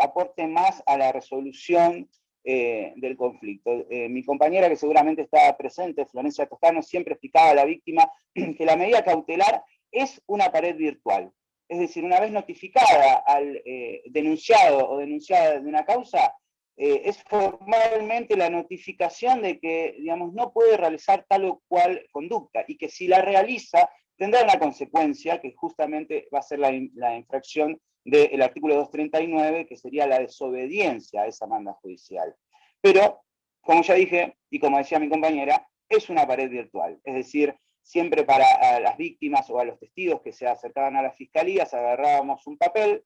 aporte más a la resolución del conflicto. Mi compañera, que seguramente está presente, Florencia Toscano, siempre explicaba a la víctima que la medida cautelar es una pared virtual. Es decir, una vez notificada al denunciado o denunciada de una causa, es formalmente la notificación de que, digamos, no puede realizar tal o cual conducta, y que si la realiza tendrá una consecuencia que justamente va a ser la infracción del artículo 239, que sería la desobediencia a esa manda judicial. Pero, como ya dije, y como decía mi compañera, es una pared virtual. Es decir, siempre para las víctimas o a los testigos que se acercaban a las fiscalías, agarrábamos un papel,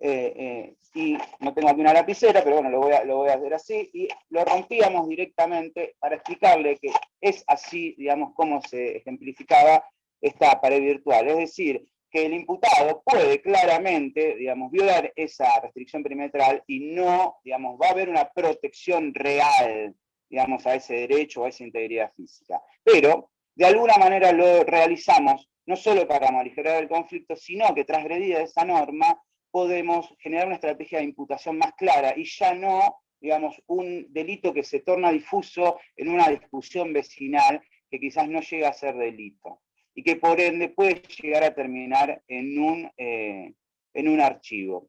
y no tengo aquí una lapicera, pero bueno, lo voy a hacer así, y lo rompíamos directamente para explicarle que es así, digamos, como se ejemplificaba esta pared virtual. Es decir, que el imputado puede claramente, digamos, violar esa restricción perimetral y no, digamos, va a haber una protección real, digamos, a ese derecho o a esa integridad física. Pero, de alguna manera lo realizamos, no solo para aligerar el conflicto, sino que transgredida esa norma, podemos generar una estrategia de imputación más clara y ya no, digamos, un delito que se torna difuso en una discusión vecinal que quizás no llega a ser delito y que por ende puede llegar a terminar en un archivo.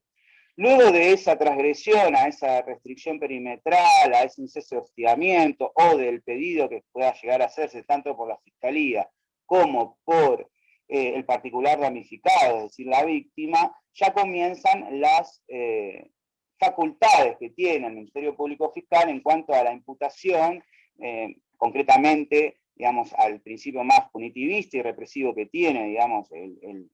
Luego de esa transgresión, a esa restricción perimetral, a ese inceso de hostigamiento o del pedido que pueda llegar a hacerse tanto por la Fiscalía como por el particular damnificado, es decir, la víctima, ya comienzan las facultades que tiene el Ministerio Público Fiscal en cuanto a la imputación, concretamente, digamos, al principio más punitivista y represivo que tiene, digamos, el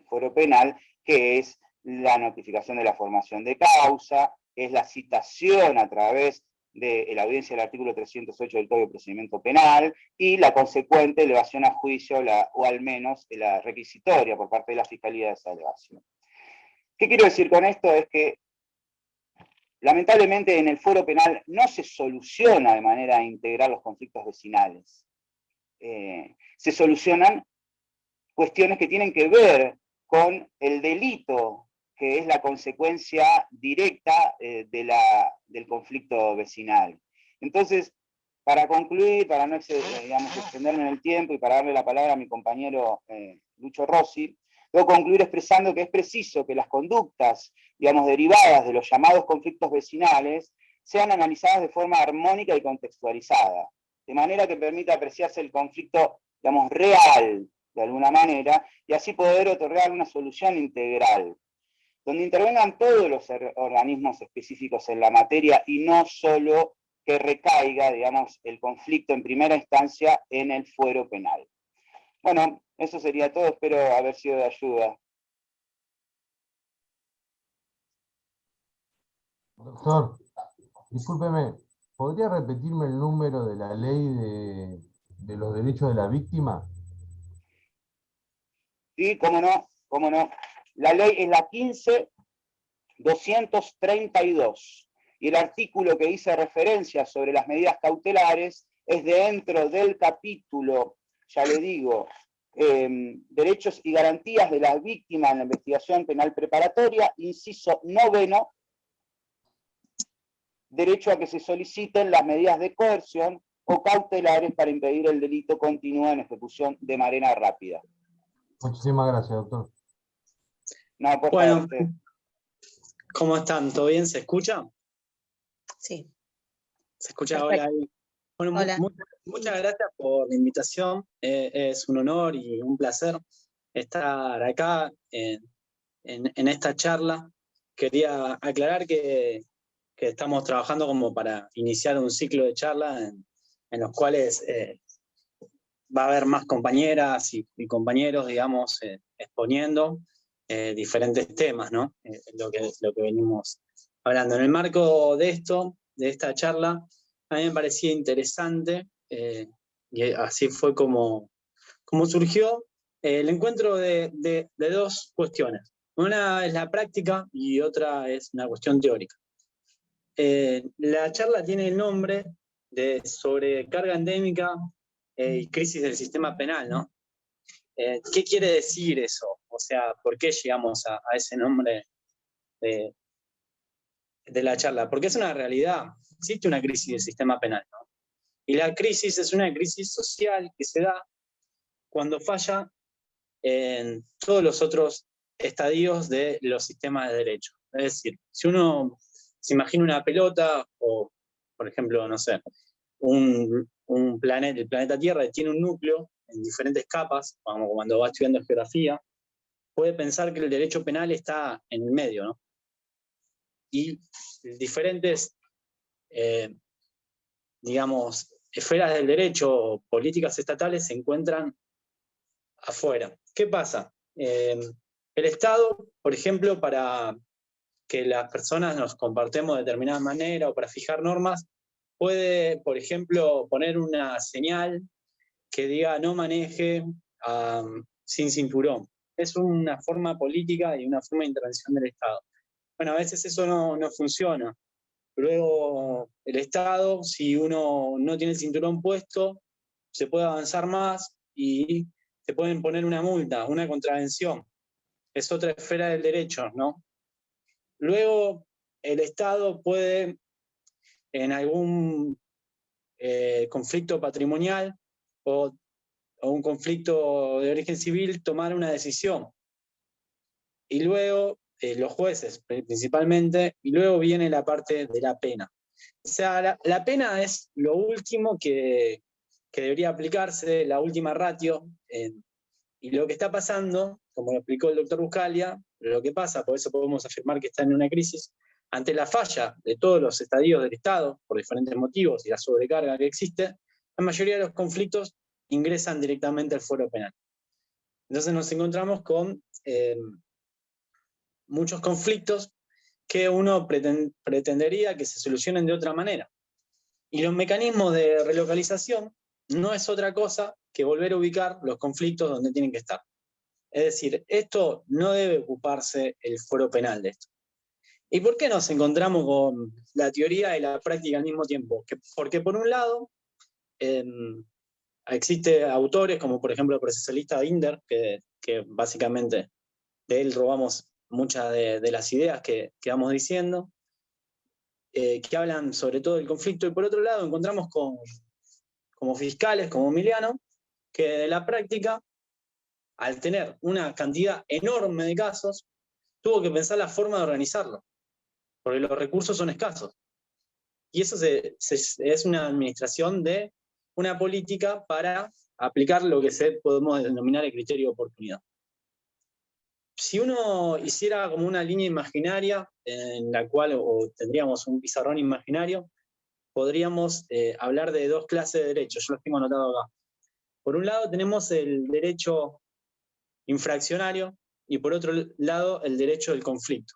fuero penal, que es la notificación de la formación de causa, es la citación a través de la audiencia del artículo 308 del Código de Procedimiento Penal y la consecuente elevación a juicio o al menos la requisitoria por parte de la Fiscalía de esa elevación. ¿Qué quiero decir con esto? Es que lamentablemente en el fuero penal no se soluciona de manera integral los conflictos vecinales. Se solucionan cuestiones que tienen que ver con el delito, que es la consecuencia directa del conflicto vecinal. Entonces, para concluir, para no extenderme en el tiempo y para darle la palabra a mi compañero Lucho Rossi, debo concluir expresando que es preciso que las conductas, derivadas de los llamados conflictos vecinales, sean analizadas de forma armónica y contextualizada, de manera que permita apreciarse el conflicto, real, de alguna manera, y así poder otorgar una solución integral, donde intervengan todos los organismos específicos en la materia y no solo que recaiga, el conflicto en primera instancia en el fuero penal. Bueno, eso sería todo, espero haber sido de ayuda. Doctor, discúlpeme, ¿podría repetirme el número de la ley de los derechos de la víctima? Sí, cómo no, cómo no. La ley es la 15.232. Y el artículo que hice referencia sobre las medidas cautelares es dentro del capítulo, ya le digo, derechos y garantías de las víctimas en la investigación penal preparatoria, inciso 9, derecho a que se soliciten las medidas de coerción o cautelares para impedir el delito continúe en ejecución de manera rápida. Muchísimas gracias, doctor. No, por Bueno, favor. ¿cómo están? ¿Todo bien? ¿Se escucha? Sí. ¿Se escucha? Perfecto. Hola. Bueno, Hola. muchas gracias por la invitación. Es un honor y un placer estar acá en esta charla. Quería aclarar que estamos trabajando como para iniciar un ciclo de charla en los cuales va a haber más compañeras y compañeros, exponiendo diferentes temas, ¿no? Lo que venimos hablando. En el marco de esta charla, a mí me parecía interesante, y así fue como surgió el encuentro de dos cuestiones. Una es la práctica y otra es una cuestión teórica. La charla tiene el nombre de sobrecarga endémica y crisis del sistema penal, ¿no? ¿Qué quiere decir eso? O sea, ¿por qué llegamos a ese nombre de la charla? Porque es una realidad. Existe una crisis del sistema penal, ¿no? Y la crisis es una crisis social que se da cuando falla en todos los otros estadios de los sistemas de derecho. Es decir, si uno se imagina una pelota o, por ejemplo, no sé, el planeta Tierra tiene un núcleo en diferentes capas, como cuando va estudiando geografía, puede pensar que el derecho penal está en el medio, ¿no? Y diferentes, esferas del derecho, políticas estatales se encuentran afuera. ¿Qué pasa? El Estado, por ejemplo, para que las personas nos comportemos de determinada manera o para fijar normas, puede, por ejemplo, poner una señal que diga no maneje sin cinturón. Es una forma política y una forma de intervención del Estado. Bueno, a veces eso no funciona. Luego, el Estado, si uno no tiene el cinturón puesto, se puede avanzar más y se pueden poner una multa, una contravención. Es otra esfera del derecho, ¿no? Luego, el Estado puede, en algún conflicto patrimonial o un conflicto de origen civil, tomar una decisión. Y luego, los jueces principalmente, y luego viene la parte de la pena. O sea, la pena es lo último que debería aplicarse, la última ratio, y lo que está pasando, como lo explicó el doctor Buscalia, lo que pasa, por eso podemos afirmar que está en una crisis, ante la falla de todos los estadios del Estado, por diferentes motivos, y la sobrecarga que existe, la mayoría de los conflictos ingresan directamente al fuero penal. Entonces nos encontramos con muchos conflictos que uno pretendería que se solucionen de otra manera. Y los mecanismos de relocalización no es otra cosa que volver a ubicar los conflictos donde tienen que estar. Es decir, esto no debe ocuparse el fuero penal de esto. ¿Y por qué nos encontramos con la teoría y la práctica al mismo tiempo? Porque por un lado, existen autores como por ejemplo el procesalista Binder, que básicamente de él robamos muchas de las ideas que vamos diciendo, que hablan sobre todo del conflicto, y por otro lado encontramos como fiscales, como Emiliano, que de la práctica, al tener una cantidad enorme de casos, tuvo que pensar la forma de organizarlo, porque los recursos son escasos. Y eso es una administración de una política para aplicar lo que podemos denominar el criterio de oportunidad. Si uno hiciera como una línea imaginaria en la cual o tendríamos un pizarrón imaginario, podríamos hablar de dos clases de derechos. Yo los tengo anotado acá. Por un lado tenemos el derecho infraccionario y por otro lado el derecho del conflicto.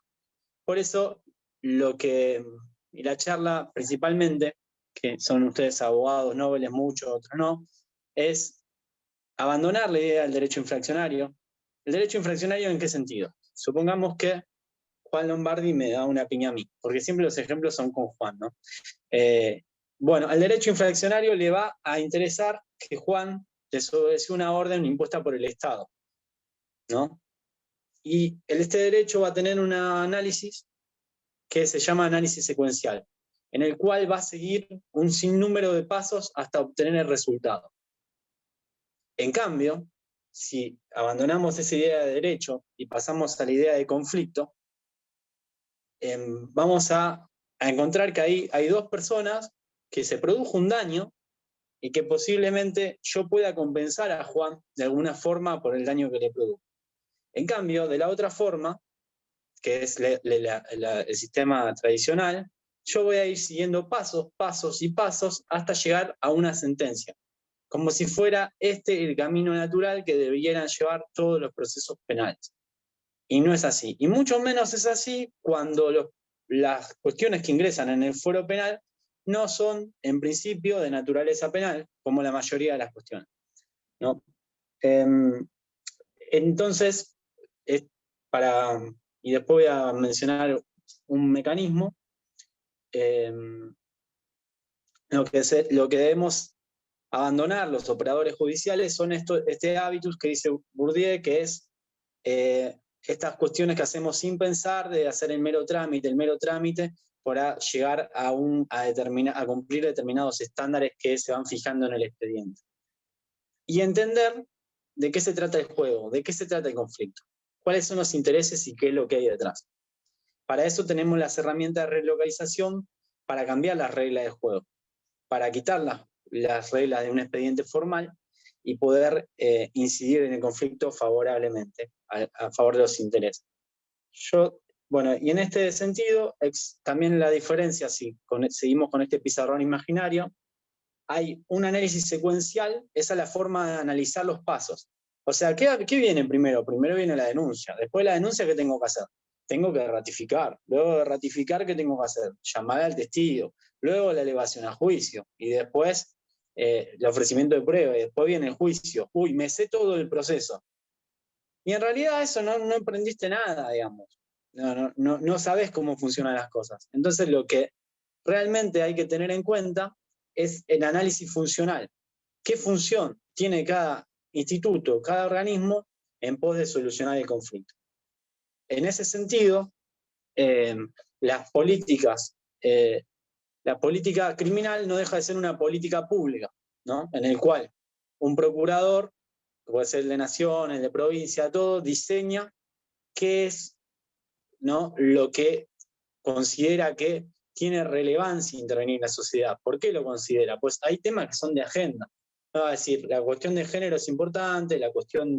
Por eso y la charla principalmente, que son ustedes abogados, nobles muchos, otros no, es abandonar la idea del derecho infraccionario. ¿El derecho infraccionario en qué sentido? Supongamos que Juan Lombardi me da una piña a mí, porque siempre los ejemplos son con Juan, ¿no? Bueno, al derecho infraccionario le va a interesar que Juan desobedeció una orden impuesta por el Estado, ¿no? Y este derecho va a tener un análisis que se llama análisis secuencial, en el cual va a seguir un sinnúmero de pasos hasta obtener el resultado. En cambio, si abandonamos esa idea de derecho y pasamos a la idea de conflicto, vamos a encontrar que ahí hay dos personas que se produjo un daño y que posiblemente yo pueda compensar a Juan de alguna forma por el daño que le produjo. En cambio, de la otra forma, que es el sistema tradicional, yo voy a ir siguiendo pasos, pasos y pasos hasta llegar a una sentencia, como si fuera el camino natural que debieran llevar todos los procesos penales. Y no es así. Y mucho menos es así cuando las cuestiones que ingresan en el fuero penal no son, en principio, de naturaleza penal, como la mayoría de las cuestiones, ¿no? Entonces, y después voy a mencionar un mecanismo, lo que debemos abandonar los operadores judiciales son este hábitus que dice Bourdieu, que es estas cuestiones que hacemos sin pensar, de hacer el mero trámite, para llegar a cumplir determinados estándares que se van fijando en el expediente. Y entender de qué se trata el juego, de qué se trata el conflicto, cuáles son los intereses y qué es lo que hay detrás. Para eso tenemos las herramientas de relocalización para cambiar las reglas del juego, para quitar las reglas de un expediente formal y poder incidir en el conflicto favorablemente, a favor de los intereses. Y en este sentido, también la diferencia, si seguimos con este pizarrón imaginario, hay un análisis secuencial, esa es la forma de analizar los pasos. O sea, ¿qué viene primero? Primero viene la denuncia. Después de la denuncia, ¿qué tengo que hacer? Tengo que ratificar. Luego de ratificar, ¿qué tengo que hacer? Llamar al testigo. Luego la elevación a juicio. Y después el ofrecimiento de prueba. Y después viene el juicio. Uy, me sé todo el proceso. Y en realidad eso no aprendiste nada, digamos. No sabes cómo funcionan las cosas. Entonces lo que realmente hay que tener en cuenta es el análisis funcional. ¿Qué función tiene cada instituto, cada organismo en pos de solucionar el conflicto? En ese sentido, la política criminal no deja de ser una política pública, ¿no? En el cual un procurador, puede ser el de nación, el de provincia, todo, diseña qué es, ¿no?, lo que considera que tiene relevancia intervenir en la sociedad. ¿Por qué lo considera? Pues hay temas que son de agenda. ¿No? Es decir, la cuestión de género es importante, la cuestión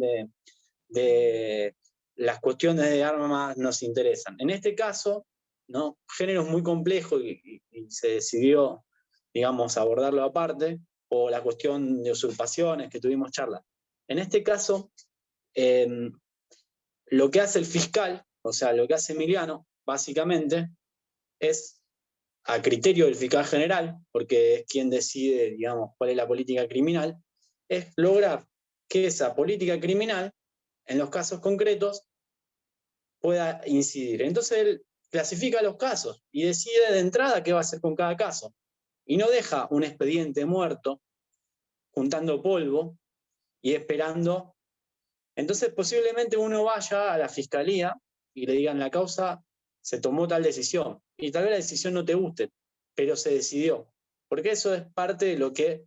las cuestiones de armas nos interesan. En este caso, ¿no?, género es muy complejo y se decidió, digamos, abordarlo aparte, o la cuestión de usurpaciones que tuvimos charla. En este caso, lo que hace el fiscal, o sea, lo que hace Emiliano, básicamente, es a criterio del fiscal general, porque es quien decide, digamos, cuál es la política criminal, es lograr que esa política criminal, en los casos concretos, pueda incidir. Entonces él clasifica los casos y decide de entrada qué va a hacer con cada caso. Y no deja un expediente muerto, juntando polvo y esperando. Entonces posiblemente uno vaya a la fiscalía y le digan la causa, se tomó tal decisión. Y tal vez la decisión no te guste, pero se decidió. Porque eso es parte de lo que...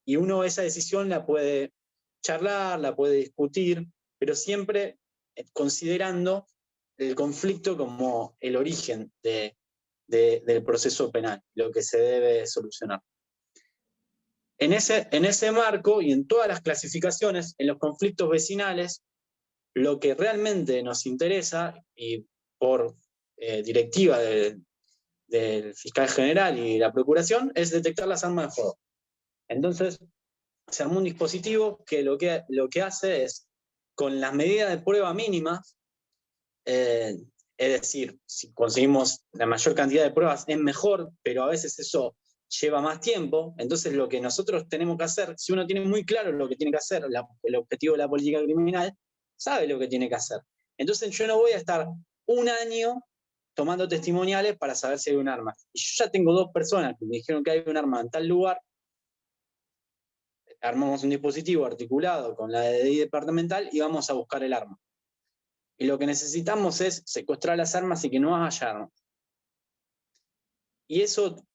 y uno esa decisión la puede charlar, la puede discutir, pero siempre considerando el conflicto como el origen del proceso penal, lo que se debe solucionar. En ese marco y en todas las clasificaciones, en los conflictos vecinales, lo que realmente nos interesa, y por directiva del fiscal general y la procuración, es detectar las armas de fuego. Entonces, se armó un dispositivo que lo que hace es, con las medidas de prueba mínimas, es decir, si conseguimos la mayor cantidad de pruebas es mejor, pero a veces eso lleva más tiempo. Entonces lo que nosotros tenemos que hacer, si uno tiene muy claro lo que tiene que hacer, el objetivo de la política criminal, sabe lo que tiene que hacer. Entonces yo no voy a estar un año tomando testimoniales para saber si hay un arma. Y yo ya tengo 2 personas que me dijeron que hay un arma en tal lugar. Armamos un dispositivo articulado con la DDI departamental y vamos a buscar el arma. Y lo que necesitamos es secuestrar las armas y que no haya armas. Y eso,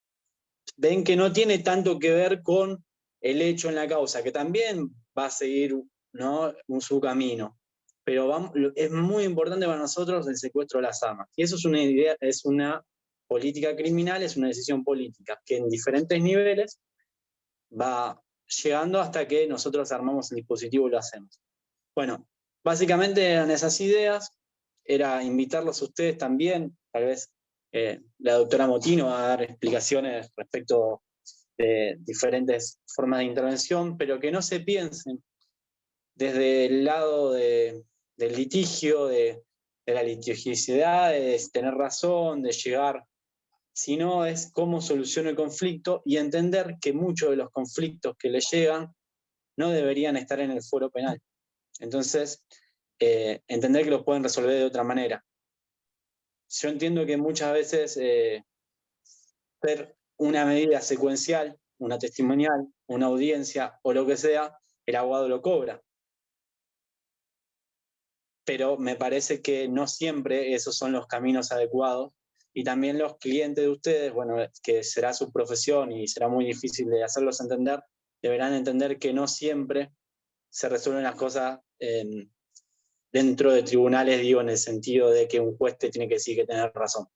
ven que no tiene tanto que ver con el hecho en la causa, que también va a seguir, ¿no?, su camino. Pero es muy importante para nosotros el secuestro de las armas. Y eso es una idea, es una política criminal, es una decisión política, que en diferentes niveles va llegando hasta que nosotros armamos el dispositivo y lo hacemos. Bueno, básicamente eran esas ideas, era invitarlos a ustedes también, tal vez la doctora Motino va a dar explicaciones respecto de diferentes formas de intervención, pero que no se piensen desde el lado del litigio, de la litigiosidad, de tener razón, de llegar, sino es cómo soluciono el conflicto y entender que muchos de los conflictos que le llegan no deberían estar en el foro penal. Entonces, entender que los pueden resolver de otra manera. Yo entiendo que muchas veces ser una medida secuencial, una testimonial, una audiencia o lo que sea, el abogado lo cobra. Pero me parece que no siempre esos son los caminos adecuados. Y también los clientes de ustedes, bueno, que será su profesión y será muy difícil de hacerlos entender, deberán entender que no siempre se resuelven las cosas dentro de tribunales, digo, en el sentido de que un juez te tiene que decir que tenés razón.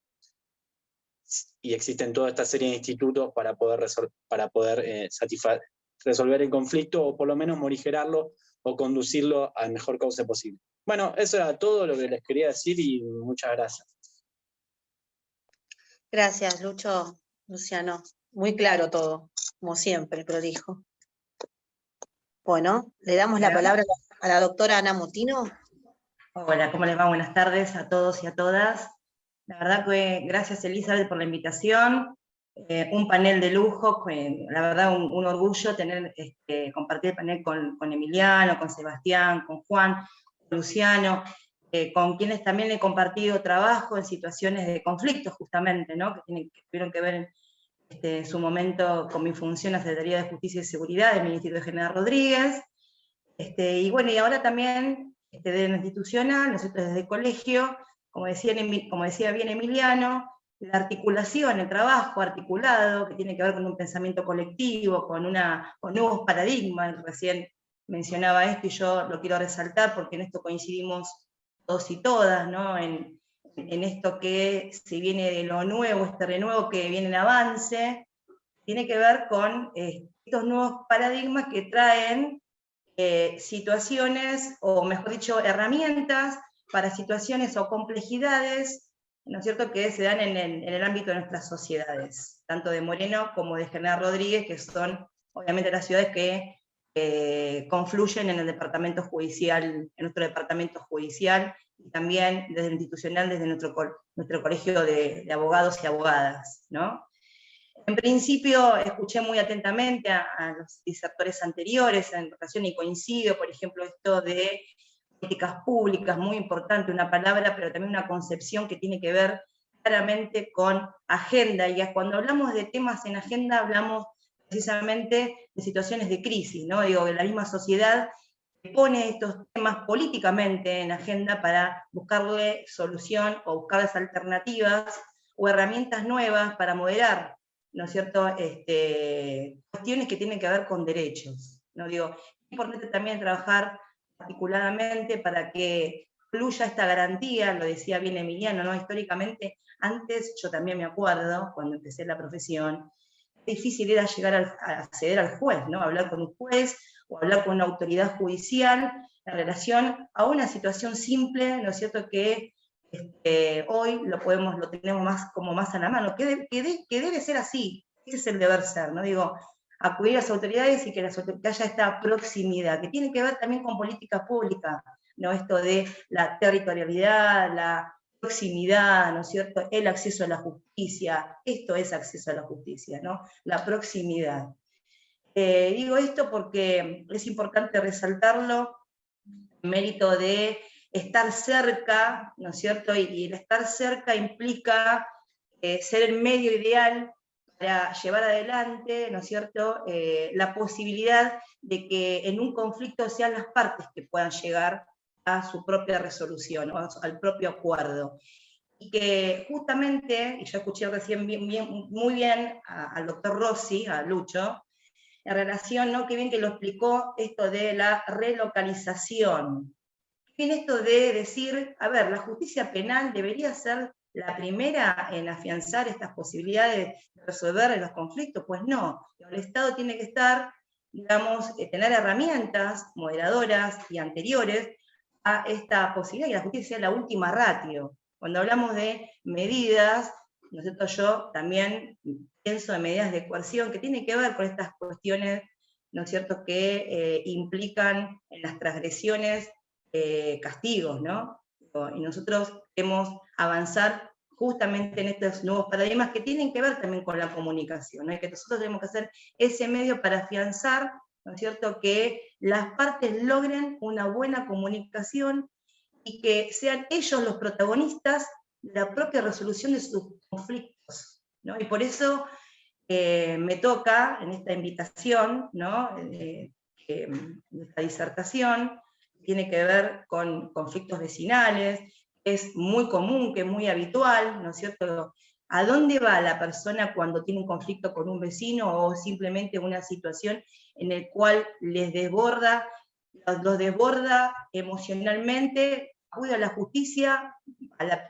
Y existen toda esta serie de institutos para poder resolver el conflicto o por lo menos morigerarlo o conducirlo al mejor cauce posible. Bueno, eso era todo lo que les quería decir y muchas gracias. Gracias, Luciano. Muy claro todo, como siempre, prolijo. Bueno, le damos la palabra a la doctora Ana Motino. Hola, ¿cómo les va? Buenas tardes a todos y a todas. La verdad que gracias, Elizabeth, por la invitación. Un panel de lujo, la verdad un orgullo tener compartir el panel con Emiliano, con Sebastián, con Juan, con Luciano, con quienes también he compartido trabajo en situaciones de conflicto justamente, ¿no? que tuvieron que ver en su momento con mi función en la Secretaría de Justicia y Seguridad del Ministerio de General Rodríguez, y bueno, y ahora también desde la institucional, nosotros desde el colegio, como decía bien Emiliano, la articulación, el trabajo articulado, que tiene que ver con un pensamiento colectivo, con nuevos paradigmas. Recién mencionaba esto y yo lo quiero resaltar porque en esto coincidimos todos y todas, ¿no? En esto que se viene de lo nuevo, este renuevo que viene en avance, tiene que ver con estos nuevos paradigmas que traen situaciones, o mejor dicho, herramientas para situaciones o complejidades, ¿no es cierto?, que se dan en el ámbito de nuestras sociedades, tanto de Moreno como de General Rodríguez, que son obviamente las ciudades que confluyen en el departamento judicial, en nuestro departamento judicial, y también desde el institucional, desde nuestro colegio de abogados y abogadas, ¿no? En principio, escuché muy atentamente a los disertores anteriores en relación, y coincido, por ejemplo, esto de políticas públicas, muy importante, una palabra, pero también una concepción que tiene que ver claramente con agenda, y cuando hablamos de temas en agenda hablamos precisamente de situaciones de crisis, ¿no? Digo, de la misma sociedad que pone estos temas políticamente en agenda para buscarle solución o buscarles alternativas o herramientas nuevas para moderar, ¿no es cierto?, cuestiones que tienen que ver con derechos, ¿no? Digo, es importante también trabajar articuladamente para que fluya esta garantía, lo decía bien Emiliano, ¿no? Históricamente, antes yo también me acuerdo, cuando empecé la profesión, difícil era llegar a acceder al juez, ¿no? Hablar con un juez o hablar con una autoridad judicial en relación a una situación simple, ¿no es cierto?, que hoy lo tenemos más a la mano, que debe ser así, ese es el deber ser, ¿no? Digo, acudir a las autoridades y que haya esta proximidad, que tiene que ver también con política pública, ¿no? Esto de la territorialidad, la proximidad, ¿no es cierto?, el acceso a la justicia, esto es acceso a la justicia, ¿no? La proximidad. Digo esto porque es importante resaltarlo, en mérito de estar cerca, ¿no es cierto?, y el estar cerca implica ser el medio ideal para llevar adelante, ¿no es cierto?, la posibilidad de que en un conflicto sean las partes que puedan llegar a su propia resolución, o al propio acuerdo. Y que justamente, y yo escuché recién muy bien al doctor Rossi, a Lucho, en relación, ¿no?, qué bien que lo explicó, esto de la relocalización. Bien esto de decir, a ver, la justicia penal debería ser la primera en afianzar estas posibilidades de resolver los conflictos, pues no, el Estado tiene que estar, digamos, tener herramientas moderadoras y anteriores a esta posibilidad, y la justicia es la última ratio. Cuando hablamos de medidas, ¿no es cierto?, yo también pienso en medidas de coerción que tienen que ver con estas cuestiones, ¿no es cierto?, que implican en las transgresiones castigos, ¿no? Y nosotros queremos avanzar justamente en estos nuevos paradigmas que tienen que ver también con la comunicación, ¿no? Y que nosotros tenemos que hacer ese medio para afianzar, ¿no es cierto?, que las partes logren una buena comunicación y que sean ellos los protagonistas de la propia resolución de sus conflictos, ¿no? Y por eso me toca en esta invitación, ¿no?, de esta disertación, tiene que ver con conflictos vecinales, es muy común, que es muy habitual, ¿no es cierto? ¿A dónde va la persona cuando tiene un conflicto con un vecino o simplemente una situación en la cual los desborda emocionalmente? Acude a la justicia,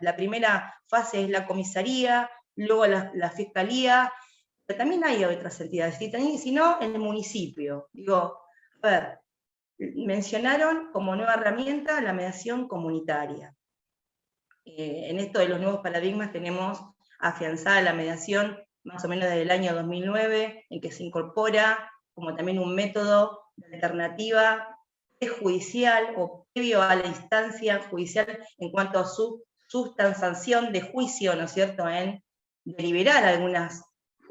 la primera fase es la comisaría, luego la fiscalía, pero también hay otras entidades, y si no, en el municipio. Digo, a ver, mencionaron como nueva herramienta la mediación comunitaria. En esto de los nuevos paradigmas tenemos afianzada la mediación más o menos desde el año 2009, en que se incorpora como también un método de alternativa judicial o previo a la instancia judicial en cuanto a su sustanciación de juicio, ¿no es cierto?, en deliberar algunas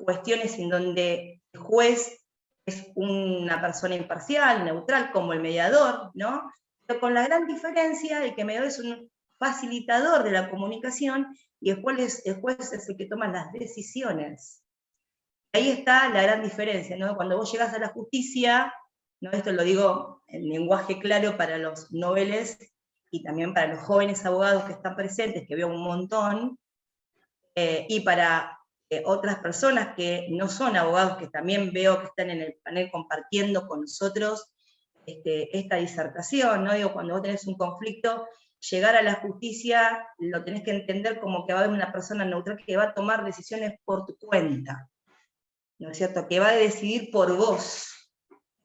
cuestiones en donde el juez es una persona imparcial, neutral, como el mediador, ¿no? Pero con la gran diferencia de que el mediador es un facilitador de la comunicación y el juez es el que toma las decisiones. Ahí está la gran diferencia, ¿no? Cuando vos llegás a la justicia, ¿no?, esto lo digo en lenguaje claro para los noveles y también para los jóvenes abogados que están presentes, que veo un montón, y para otras personas que no son abogados, que también veo que están en el panel compartiendo con nosotros esta disertación, ¿no? Digo, cuando vos tenés un conflicto, llegar a la justicia lo tenés que entender como que va a haber una persona neutral que va a tomar decisiones por tu cuenta, ¿no es cierto?, que va a decidir por vos.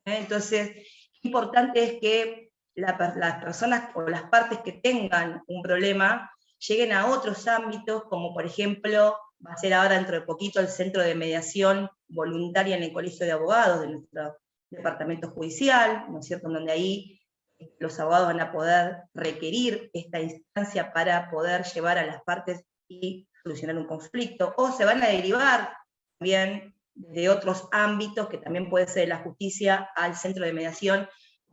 Entonces, importante es que las personas o las partes que tengan un problema lleguen a otros ámbitos, como por ejemplo, va a ser ahora dentro de poquito el Centro de Mediación Voluntaria en el Colegio de Abogados de nuestro departamento judicial, ¿no es cierto?, en donde ahí los abogados van a poder requerir esta instancia para poder llevar a las partes y solucionar un conflicto, o se van a derivar también de otros ámbitos, que también puede ser la justicia, al centro de mediación,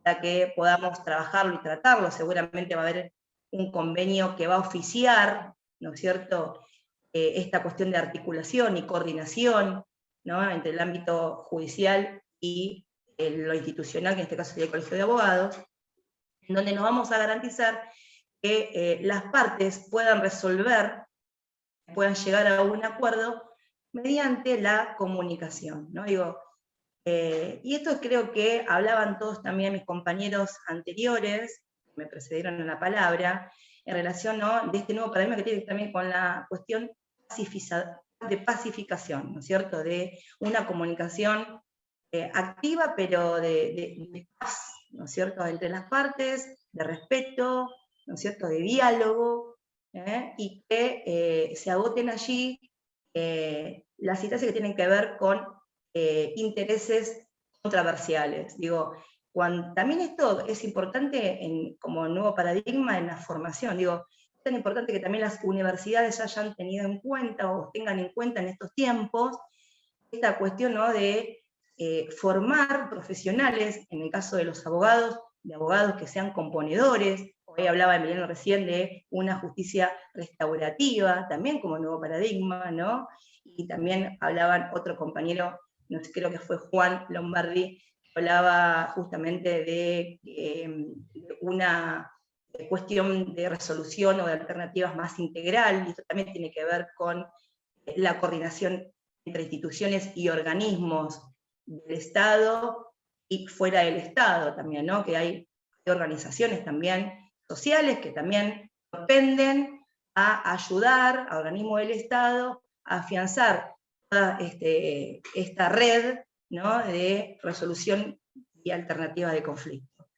para que podamos trabajarlo y tratarlo. Seguramente va a haber un convenio que va a oficiar, ¿no es cierto?, esta cuestión de articulación y coordinación, ¿no?, entre el ámbito judicial y lo institucional, que en este caso sería el Colegio de Abogados, en donde nos vamos a garantizar que las partes puedan resolver, puedan llegar a un acuerdo mediante la comunicación, ¿no? Digo, y esto creo que hablaban todos también mis compañeros anteriores, que me precedieron en la palabra, en relación, ¿no?, de este nuevo paradigma que tiene también con la cuestión de pacificación, ¿no es cierto?, de una comunicación activa, pero de paz, ¿no es cierto?, entre las partes, de respeto, ¿no es cierto?, de diálogo, y que se agoten allí las situaciones que tienen que ver con intereses controversiales. Digo, también esto es importante como nuevo paradigma en la formación. Digo, es tan importante que también las universidades hayan tenido en cuenta o tengan en cuenta en estos tiempos esta cuestión, ¿no?, de formar profesionales, en el caso de los abogados, de abogados que sean componedores. Hoy hablaba Emiliano recién de una justicia restaurativa, también como nuevo paradigma, ¿no? Y también hablaban otro compañero, no sé, creo que fue Juan Lombardi, que hablaba justamente de una cuestión de resolución o de alternativas más integral, y esto también tiene que ver con la coordinación entre instituciones y organismos del Estado y fuera del Estado también, ¿no? Que hay organizaciones también sociales que también propenden a ayudar a organismos del Estado a afianzar toda esta red, ¿no?, de resolución y alternativa de conflicto.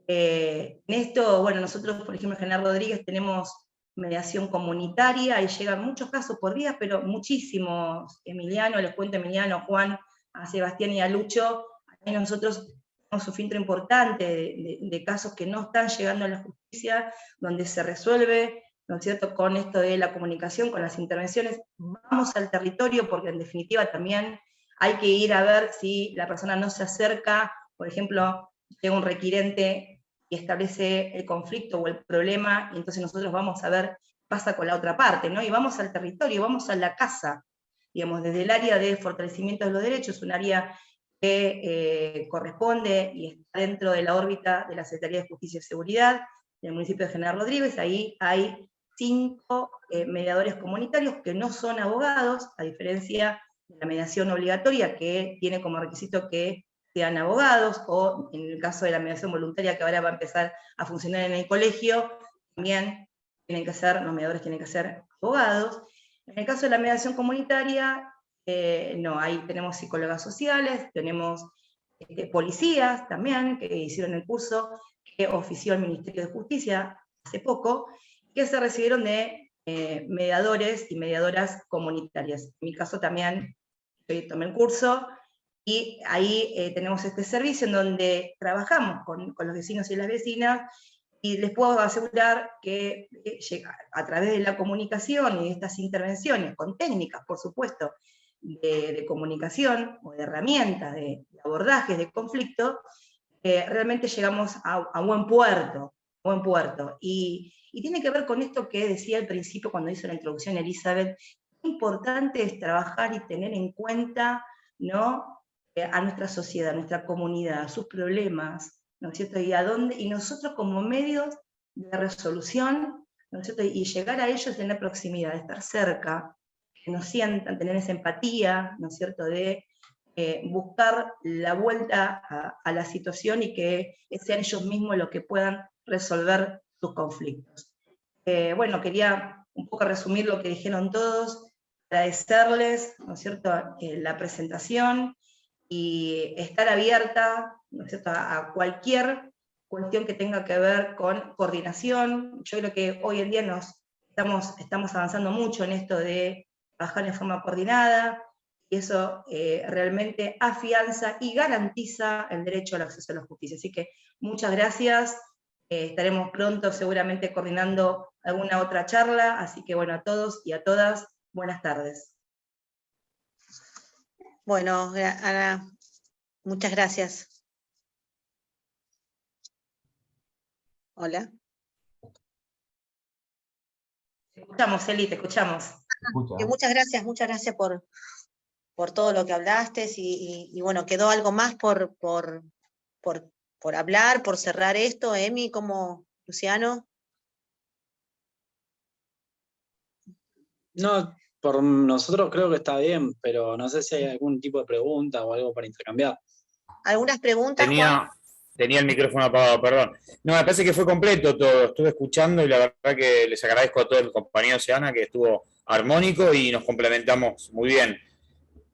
En esto, bueno, nosotros, por ejemplo, en General Rodríguez tenemos mediación comunitaria, y llegan muchos casos por día, pero muchísimos. Emiliano, les cuento, Emiliano, Juan, a Sebastián y a Lucho, ahí nosotros tenemos un filtro importante de casos que no están llegando a la justicia, donde se resuelve, ¿no es cierto?, con esto de la comunicación, con las intervenciones. Vamos al territorio, porque en definitiva también hay que ir a ver si la persona no se acerca, por ejemplo, llega un requirente y establece el conflicto o el problema, y entonces nosotros vamos a ver qué pasa con la otra parte, ¿no? Y vamos al territorio, vamos a la casa, digamos, desde el área de fortalecimiento de los derechos, un área que corresponde y está dentro de la órbita de la Secretaría de Justicia y Seguridad del municipio de General Rodríguez. Ahí hay 5 mediadores comunitarios que no son abogados, a diferencia de la mediación obligatoria, que tiene como requisito que sean abogados, o en el caso de la mediación voluntaria, que ahora va a empezar a funcionar en el colegio, también los mediadores tienen que ser abogados. En el caso de la mediación comunitaria, no, ahí tenemos psicólogas sociales, tenemos policías también, que hicieron el curso, que ofició el Ministerio de Justicia hace poco, que se recibieron de mediadores y mediadoras comunitarias. En mi caso también, yo tomé el curso, y ahí tenemos este servicio en donde trabajamos con los vecinos y las vecinas, y les puedo asegurar que a través de la comunicación y de estas intervenciones, con técnicas, por supuesto, de comunicación o de herramientas de abordajes de conflicto, realmente llegamos a buen puerto. Y tiene que ver con esto que decía al principio cuando hizo la introducción Elizabeth. Qué importante es trabajar y tener en cuenta, ¿no?, a nuestra sociedad, a nuestra comunidad, a sus problemas, ¿no es cierto? Y nosotros como medios de resolución, ¿no es cierto?, y llegar a ellos, tener proximidad, estar cerca, que nos sientan, tener esa empatía, ¿no es cierto?, de buscar la vuelta a la situación, y que sean ellos mismos los que puedan resolver sus conflictos. Bueno, quería un poco resumir lo que dijeron todos, agradecerles, ¿no es cierto?, la presentación, y estar abierta, ¿no es cierto?, a cualquier cuestión que tenga que ver con coordinación. Yo creo que hoy en día estamos avanzando mucho en esto de trabajar en forma coordinada, y eso realmente afianza y garantiza el derecho al acceso a la justicia. Así que muchas gracias, estaremos pronto seguramente coordinando alguna otra charla, así que bueno, a todos y a todas, buenas tardes. Bueno, Ana, muchas gracias. Hola. Te escuchamos, Eli, te escuchamos. Que muchas gracias por todo lo que hablaste y bueno, quedó algo más por hablar, por cerrar esto, Emi, como Luciano. No, por nosotros creo que está bien, pero no sé si hay algún tipo de pregunta o algo para intercambiar. ¿Algunas preguntas, Juan? Tenía el micrófono apagado, perdón. No, me parece que fue completo todo, estuve escuchando y la verdad que les agradezco a todos los compañeros y a Ana que estuvo armónico y nos complementamos muy bien.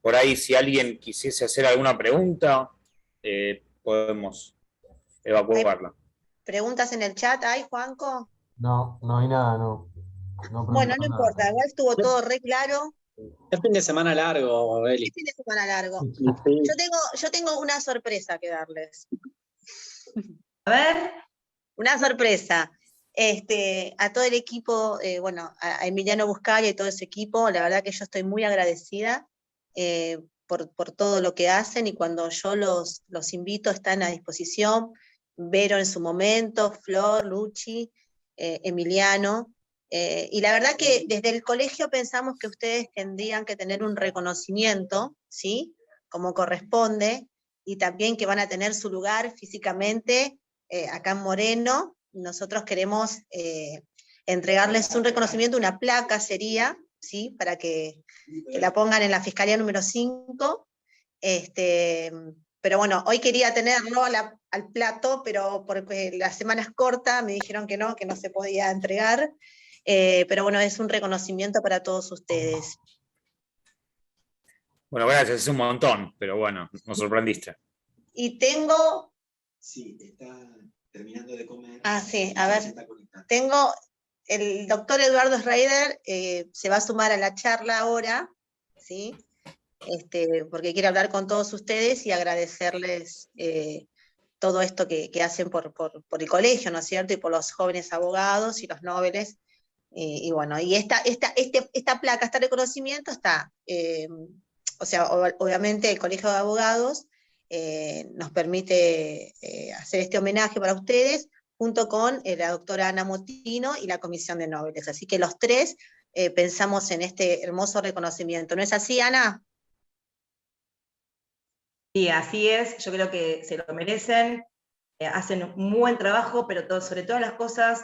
Por ahí, si alguien quisiese hacer alguna pregunta, podemos evacuarla. ¿Preguntas en el chat hay, Juanco? No, no hay nada, no. No Bueno, pregunto no nada. importa, igual estuvo todo re claro. Es fin de semana largo, Eli. Es fin de semana largo. Sí. Yo tengo una sorpresa que darles. A ver. Una sorpresa. A todo el equipo, bueno, a Emiliano Buscaglia y todo ese equipo, la verdad que yo estoy muy agradecida por todo lo que hacen y cuando yo los invito están a disposición. Vero en su momento, Flor, Luchi, Emiliano. Y la verdad que desde el colegio pensamos que ustedes tendrían que tener un reconocimiento, ¿sí? Como corresponde, y también que van a tener su lugar físicamente acá en Moreno. Nosotros queremos entregarles un reconocimiento, una placa sería, ¿sí? Para que la pongan en la Fiscalía número 5. Pero bueno, hoy quería tenerlo al plato, pero porque la semana es corta, me dijeron que no se podía entregar. Pero bueno, es un reconocimiento para todos ustedes. Bueno, gracias, es un montón, pero bueno, nos sorprendiste. Y tengo... Sí, está terminando de comer. Ah, sí, a ver. Tengo el doctor Eduardo Schreider, se va a sumar a la charla ahora, ¿sí? Porque quiere hablar con todos ustedes y agradecerles todo esto que hacen por el colegio, ¿no es cierto? Y por los jóvenes abogados y los nobles. Y bueno, y esta placa, este reconocimiento está, o sea, obviamente el Colegio de Abogados nos permite hacer este homenaje para ustedes, junto con la doctora Ana Motino y la Comisión de Nobles. Así que los tres pensamos en este hermoso reconocimiento. ¿No es así, Ana? Sí, así es, yo creo que se lo merecen, hacen un muy buen trabajo, pero sobre todas las cosas,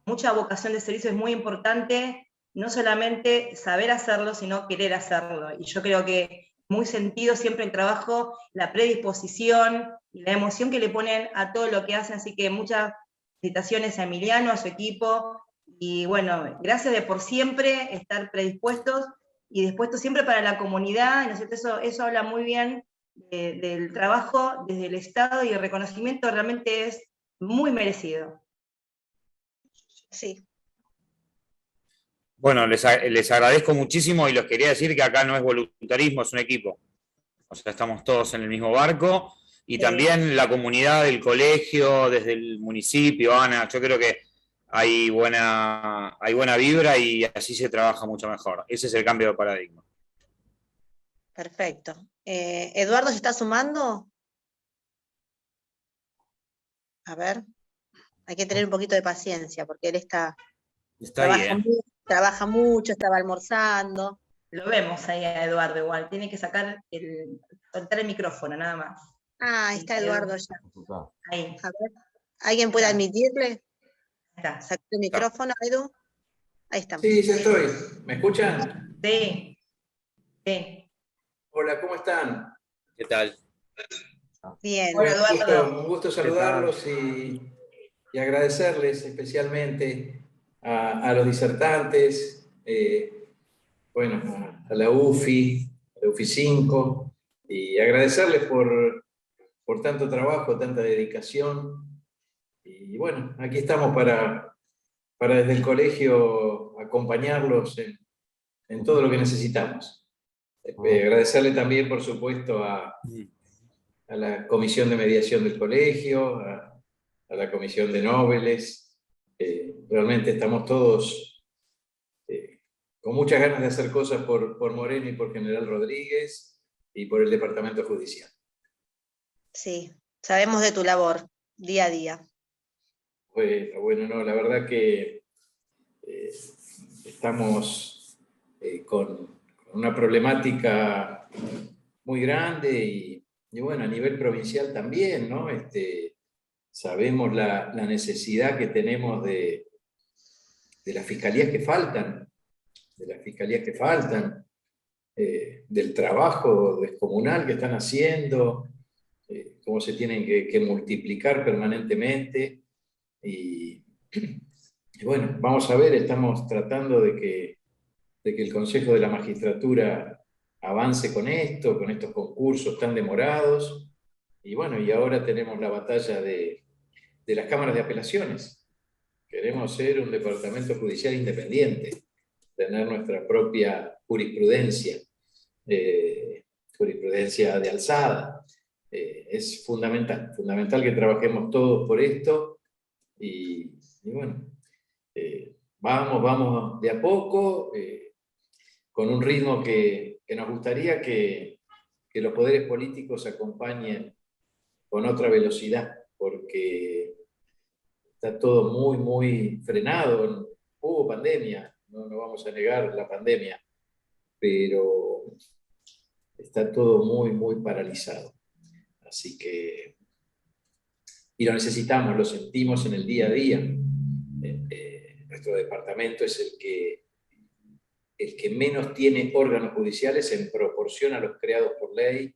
mucha vocación de servicio es muy importante, no solamente saber hacerlo, sino querer hacerlo. Y yo creo que muy sentido siempre el trabajo, la predisposición y la emoción que le ponen a todo lo que hacen, así que muchas felicitaciones a Emiliano, a su equipo, y bueno, gracias de por siempre estar predispuestos y dispuestos siempre para la comunidad, ¿no es cierto? Eso habla muy bien del trabajo desde el Estado y el reconocimiento realmente es muy merecido. Sí. Bueno, les agradezco muchísimo y les quería decir que acá no es voluntarismo, es un equipo. O sea, estamos todos en el mismo barco y también la comunidad del colegio, desde el municipio, Ana, yo creo que hay buena vibra y así se trabaja mucho mejor. Ese es el cambio de paradigma. Perfecto. ¿Eduardo se está sumando? A ver, hay que tener un poquito de paciencia, porque él trabaja mucho, estaba almorzando. Lo vemos ahí a Eduardo igual, tiene que soltar el micrófono, nada más. Ah, ahí está Eduardo ya. Ahí. A ver, ¿alguien puede admitirle? Está. ¿Sacó el micrófono, Edu? Ahí estamos. Sí, ya estoy. ¿Me escuchan? Sí. Sí. Hola, ¿cómo están? ¿Qué tal? Bien. Bueno, un gusto saludarlos y agradecerles especialmente a los disertantes, bueno, a la UFI 5, y agradecerles por tanto trabajo, tanta dedicación. Y bueno, aquí estamos para desde el colegio acompañarlos en todo lo que necesitamos. Agradecerle también, por supuesto, a la Comisión de Mediación del Colegio, a la Comisión de Nobles. Realmente estamos todos con muchas ganas de hacer cosas por Moreno y por General Rodríguez y por el Departamento Judicial. Sí, sabemos de tu labor, día a día. Bueno, no, la verdad que estamos con una problemática muy grande y bueno, a nivel provincial también, ¿no? Sabemos la necesidad que tenemos de las fiscalías que faltan, del trabajo descomunal que están haciendo, cómo se tienen que multiplicar permanentemente. Y bueno, vamos a ver, estamos tratando de que el Consejo de la Magistratura avance con esto, con estos concursos tan demorados. Y bueno, y ahora tenemos la batalla de las cámaras de apelaciones. Queremos ser un departamento judicial independiente, tener nuestra propia jurisprudencia, jurisprudencia de alzada. Es fundamental que trabajemos todos por esto y bueno, vamos de a poco, con un ritmo que nos gustaría que los poderes políticos acompañen con otra velocidad, porque está todo muy, muy frenado. Hubo pandemia, no vamos a negar la pandemia, pero está todo muy, muy paralizado. Así que, y lo necesitamos, lo sentimos en el día a día. Nuestro departamento es el que menos tiene órganos judiciales en proporción a los creados por ley,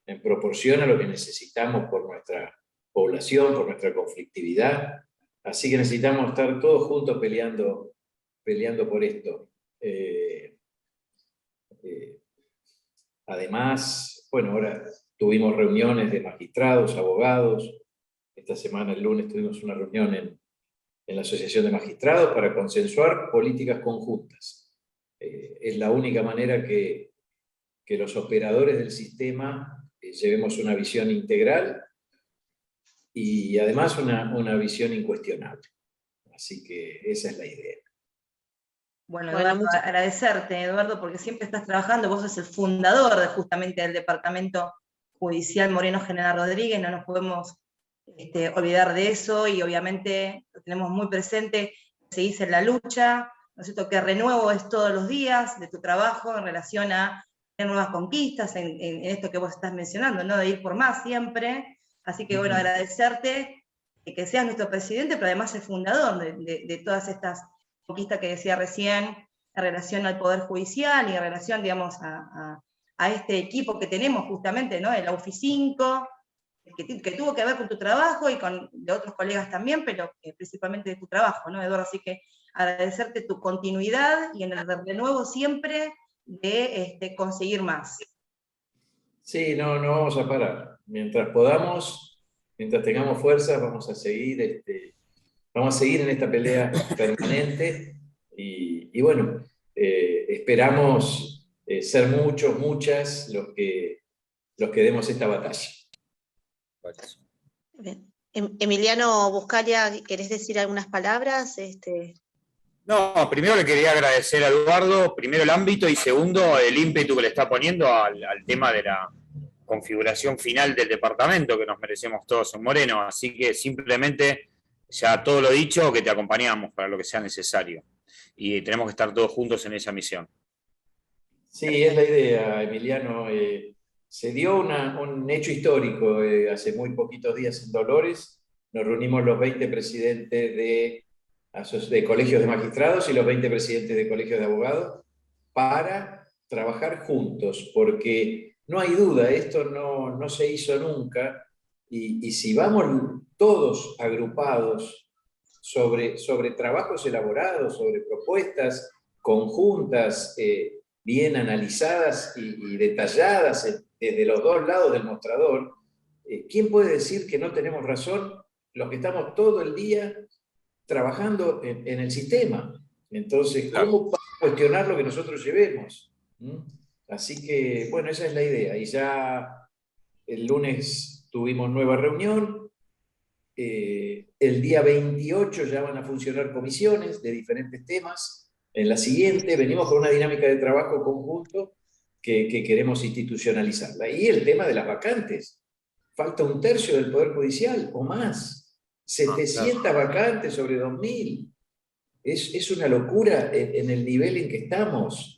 en proporción a lo que necesitamos por nuestra población, por nuestra conflictividad. Así que necesitamos estar todos juntos peleando por esto. Además, bueno, ahora tuvimos reuniones de magistrados, abogados. Esta semana, el lunes, tuvimos una reunión en la Asociación de Magistrados para consensuar políticas conjuntas. Es la única manera que los operadores del sistema llevemos una visión integral y además una visión incuestionable. Así que esa es la idea. Bueno, Eduardo, agradecerte, Eduardo, porque siempre estás trabajando, vos sos el fundador justamente del Departamento Judicial Moreno General Rodríguez, no nos podemos olvidar de eso, y obviamente lo tenemos muy presente, seguís en la lucha, ¿no es cierto?, que renuevo es todos los días de tu trabajo en relación a tener nuevas conquistas, en esto que vos estás mencionando, ¿no?, de ir por más siempre. Así que bueno, agradecerte que seas nuestro presidente, pero además el fundador de todas estas conquistas que decía recién, en relación al Poder Judicial y en relación, digamos, a este equipo que tenemos justamente, ¿no?, el AUFI 5, que tuvo que ver con tu trabajo y con de otros colegas también, pero principalmente de tu trabajo, ¿no, Eduardo? Así que agradecerte tu continuidad y en el renuevo siempre de conseguir más. Sí, no vamos a parar. Mientras podamos, mientras tengamos fuerzas, vamos a seguir en esta pelea permanente y bueno, esperamos ser muchos, muchas los que demos esta batalla. Bien. Emiliano Buscalia, ¿querés decir algunas palabras? No, primero le quería agradecer a Eduardo, primero el ámbito y segundo el ímpetu que le está poniendo al tema de la configuración final del departamento que nos merecemos todos en Moreno. Así que simplemente, ya todo lo dicho, que te acompañamos para lo que sea necesario. Y tenemos que estar todos juntos en esa misión. Sí, es la idea, Emiliano. Se dio un hecho histórico hace muy poquitos días en Dolores. Nos reunimos los 20 presidentes de colegios de magistrados y los 20 presidentes de colegios de abogados para trabajar juntos, porque no hay duda, esto no se hizo nunca, y si vamos todos agrupados sobre trabajos elaborados, sobre propuestas conjuntas, bien analizadas y detalladas desde los dos lados del mostrador, ¿quién puede decir que no tenemos razón los que estamos todo el día trabajando en el sistema? Entonces, ¿cómo cuestionar lo que nosotros llevemos? Así que, bueno, esa es la idea. Y ya el lunes tuvimos nueva reunión. El día 28 ya van a funcionar comisiones de diferentes temas. En la siguiente venimos con una dinámica de trabajo conjunto que queremos institucionalizarla. Y el tema de las vacantes. Falta 1/3 del Poder Judicial o más. 700 vacantes sobre 2000. Es una locura en el nivel en que estamos.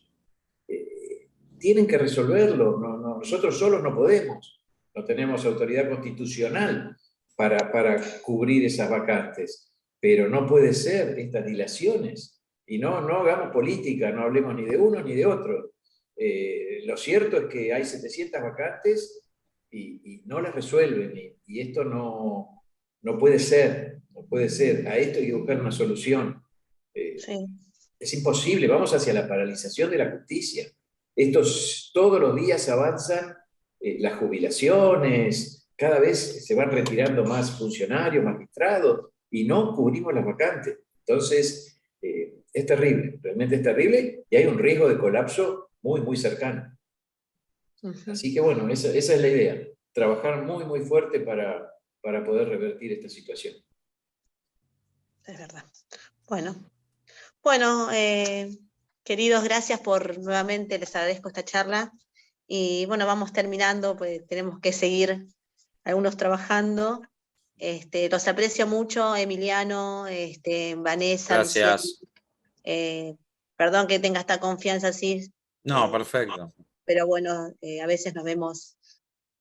Tienen que resolverlo. Nosotros solos no podemos. No tenemos autoridad constitucional para cubrir esas vacantes. Pero no puede ser estas dilaciones. Y no hagamos política, no hablemos ni de uno ni de otro. Lo cierto es que hay 700 vacantes y no las resuelven. Y esto no puede ser. No puede ser. A esto hay que buscar una solución. Sí. Es imposible. Vamos hacia la paralización de la justicia. Todos los días avanzan las jubilaciones, cada vez se van retirando más funcionarios, magistrados, y no cubrimos las vacantes. Entonces, es terrible, realmente es terrible, y hay un riesgo de colapso muy, muy cercano. Así que bueno, esa es la idea, trabajar muy, muy fuerte para poder revertir esta situación. Es verdad. Bueno, queridos, gracias nuevamente, les agradezco esta charla. Y bueno, vamos terminando, pues tenemos que seguir algunos trabajando. Los aprecio mucho, Emiliano, Vanessa, Gracias. Vicente. Perdón que tenga esta confianza así. No, perfecto. Pero bueno, a veces nos vemos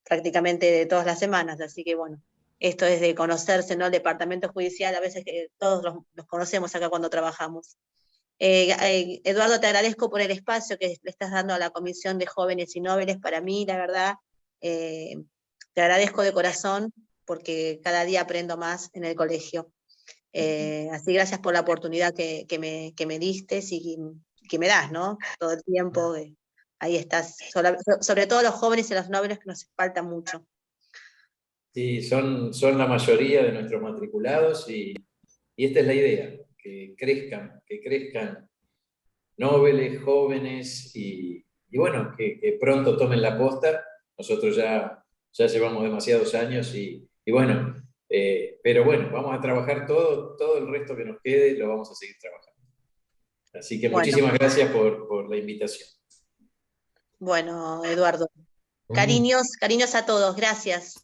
prácticamente todas las semanas, así que bueno, esto es de conocerse, ¿no? El departamento judicial, a veces que todos los conocemos acá cuando trabajamos. Eduardo, te agradezco por el espacio que le estás dando a la Comisión de Jóvenes y Nobles. Para mí, la verdad, te agradezco de corazón porque cada día aprendo más en el colegio. Así gracias por la oportunidad que me diste y que me das, ¿no? Todo el tiempo. Ahí estás. Sobre todo los jóvenes y los nobles, que nos falta mucho. Sí, son la mayoría de nuestros matriculados y esta es la idea, que crezcan nobles, jóvenes y bueno, que pronto tomen la posta. Nosotros ya llevamos demasiados años y bueno, pero bueno, vamos a trabajar todo el resto que nos quede, lo vamos a seguir trabajando. Así que muchísimas gracias por la invitación. Bueno, Eduardo, cariños a todos, gracias.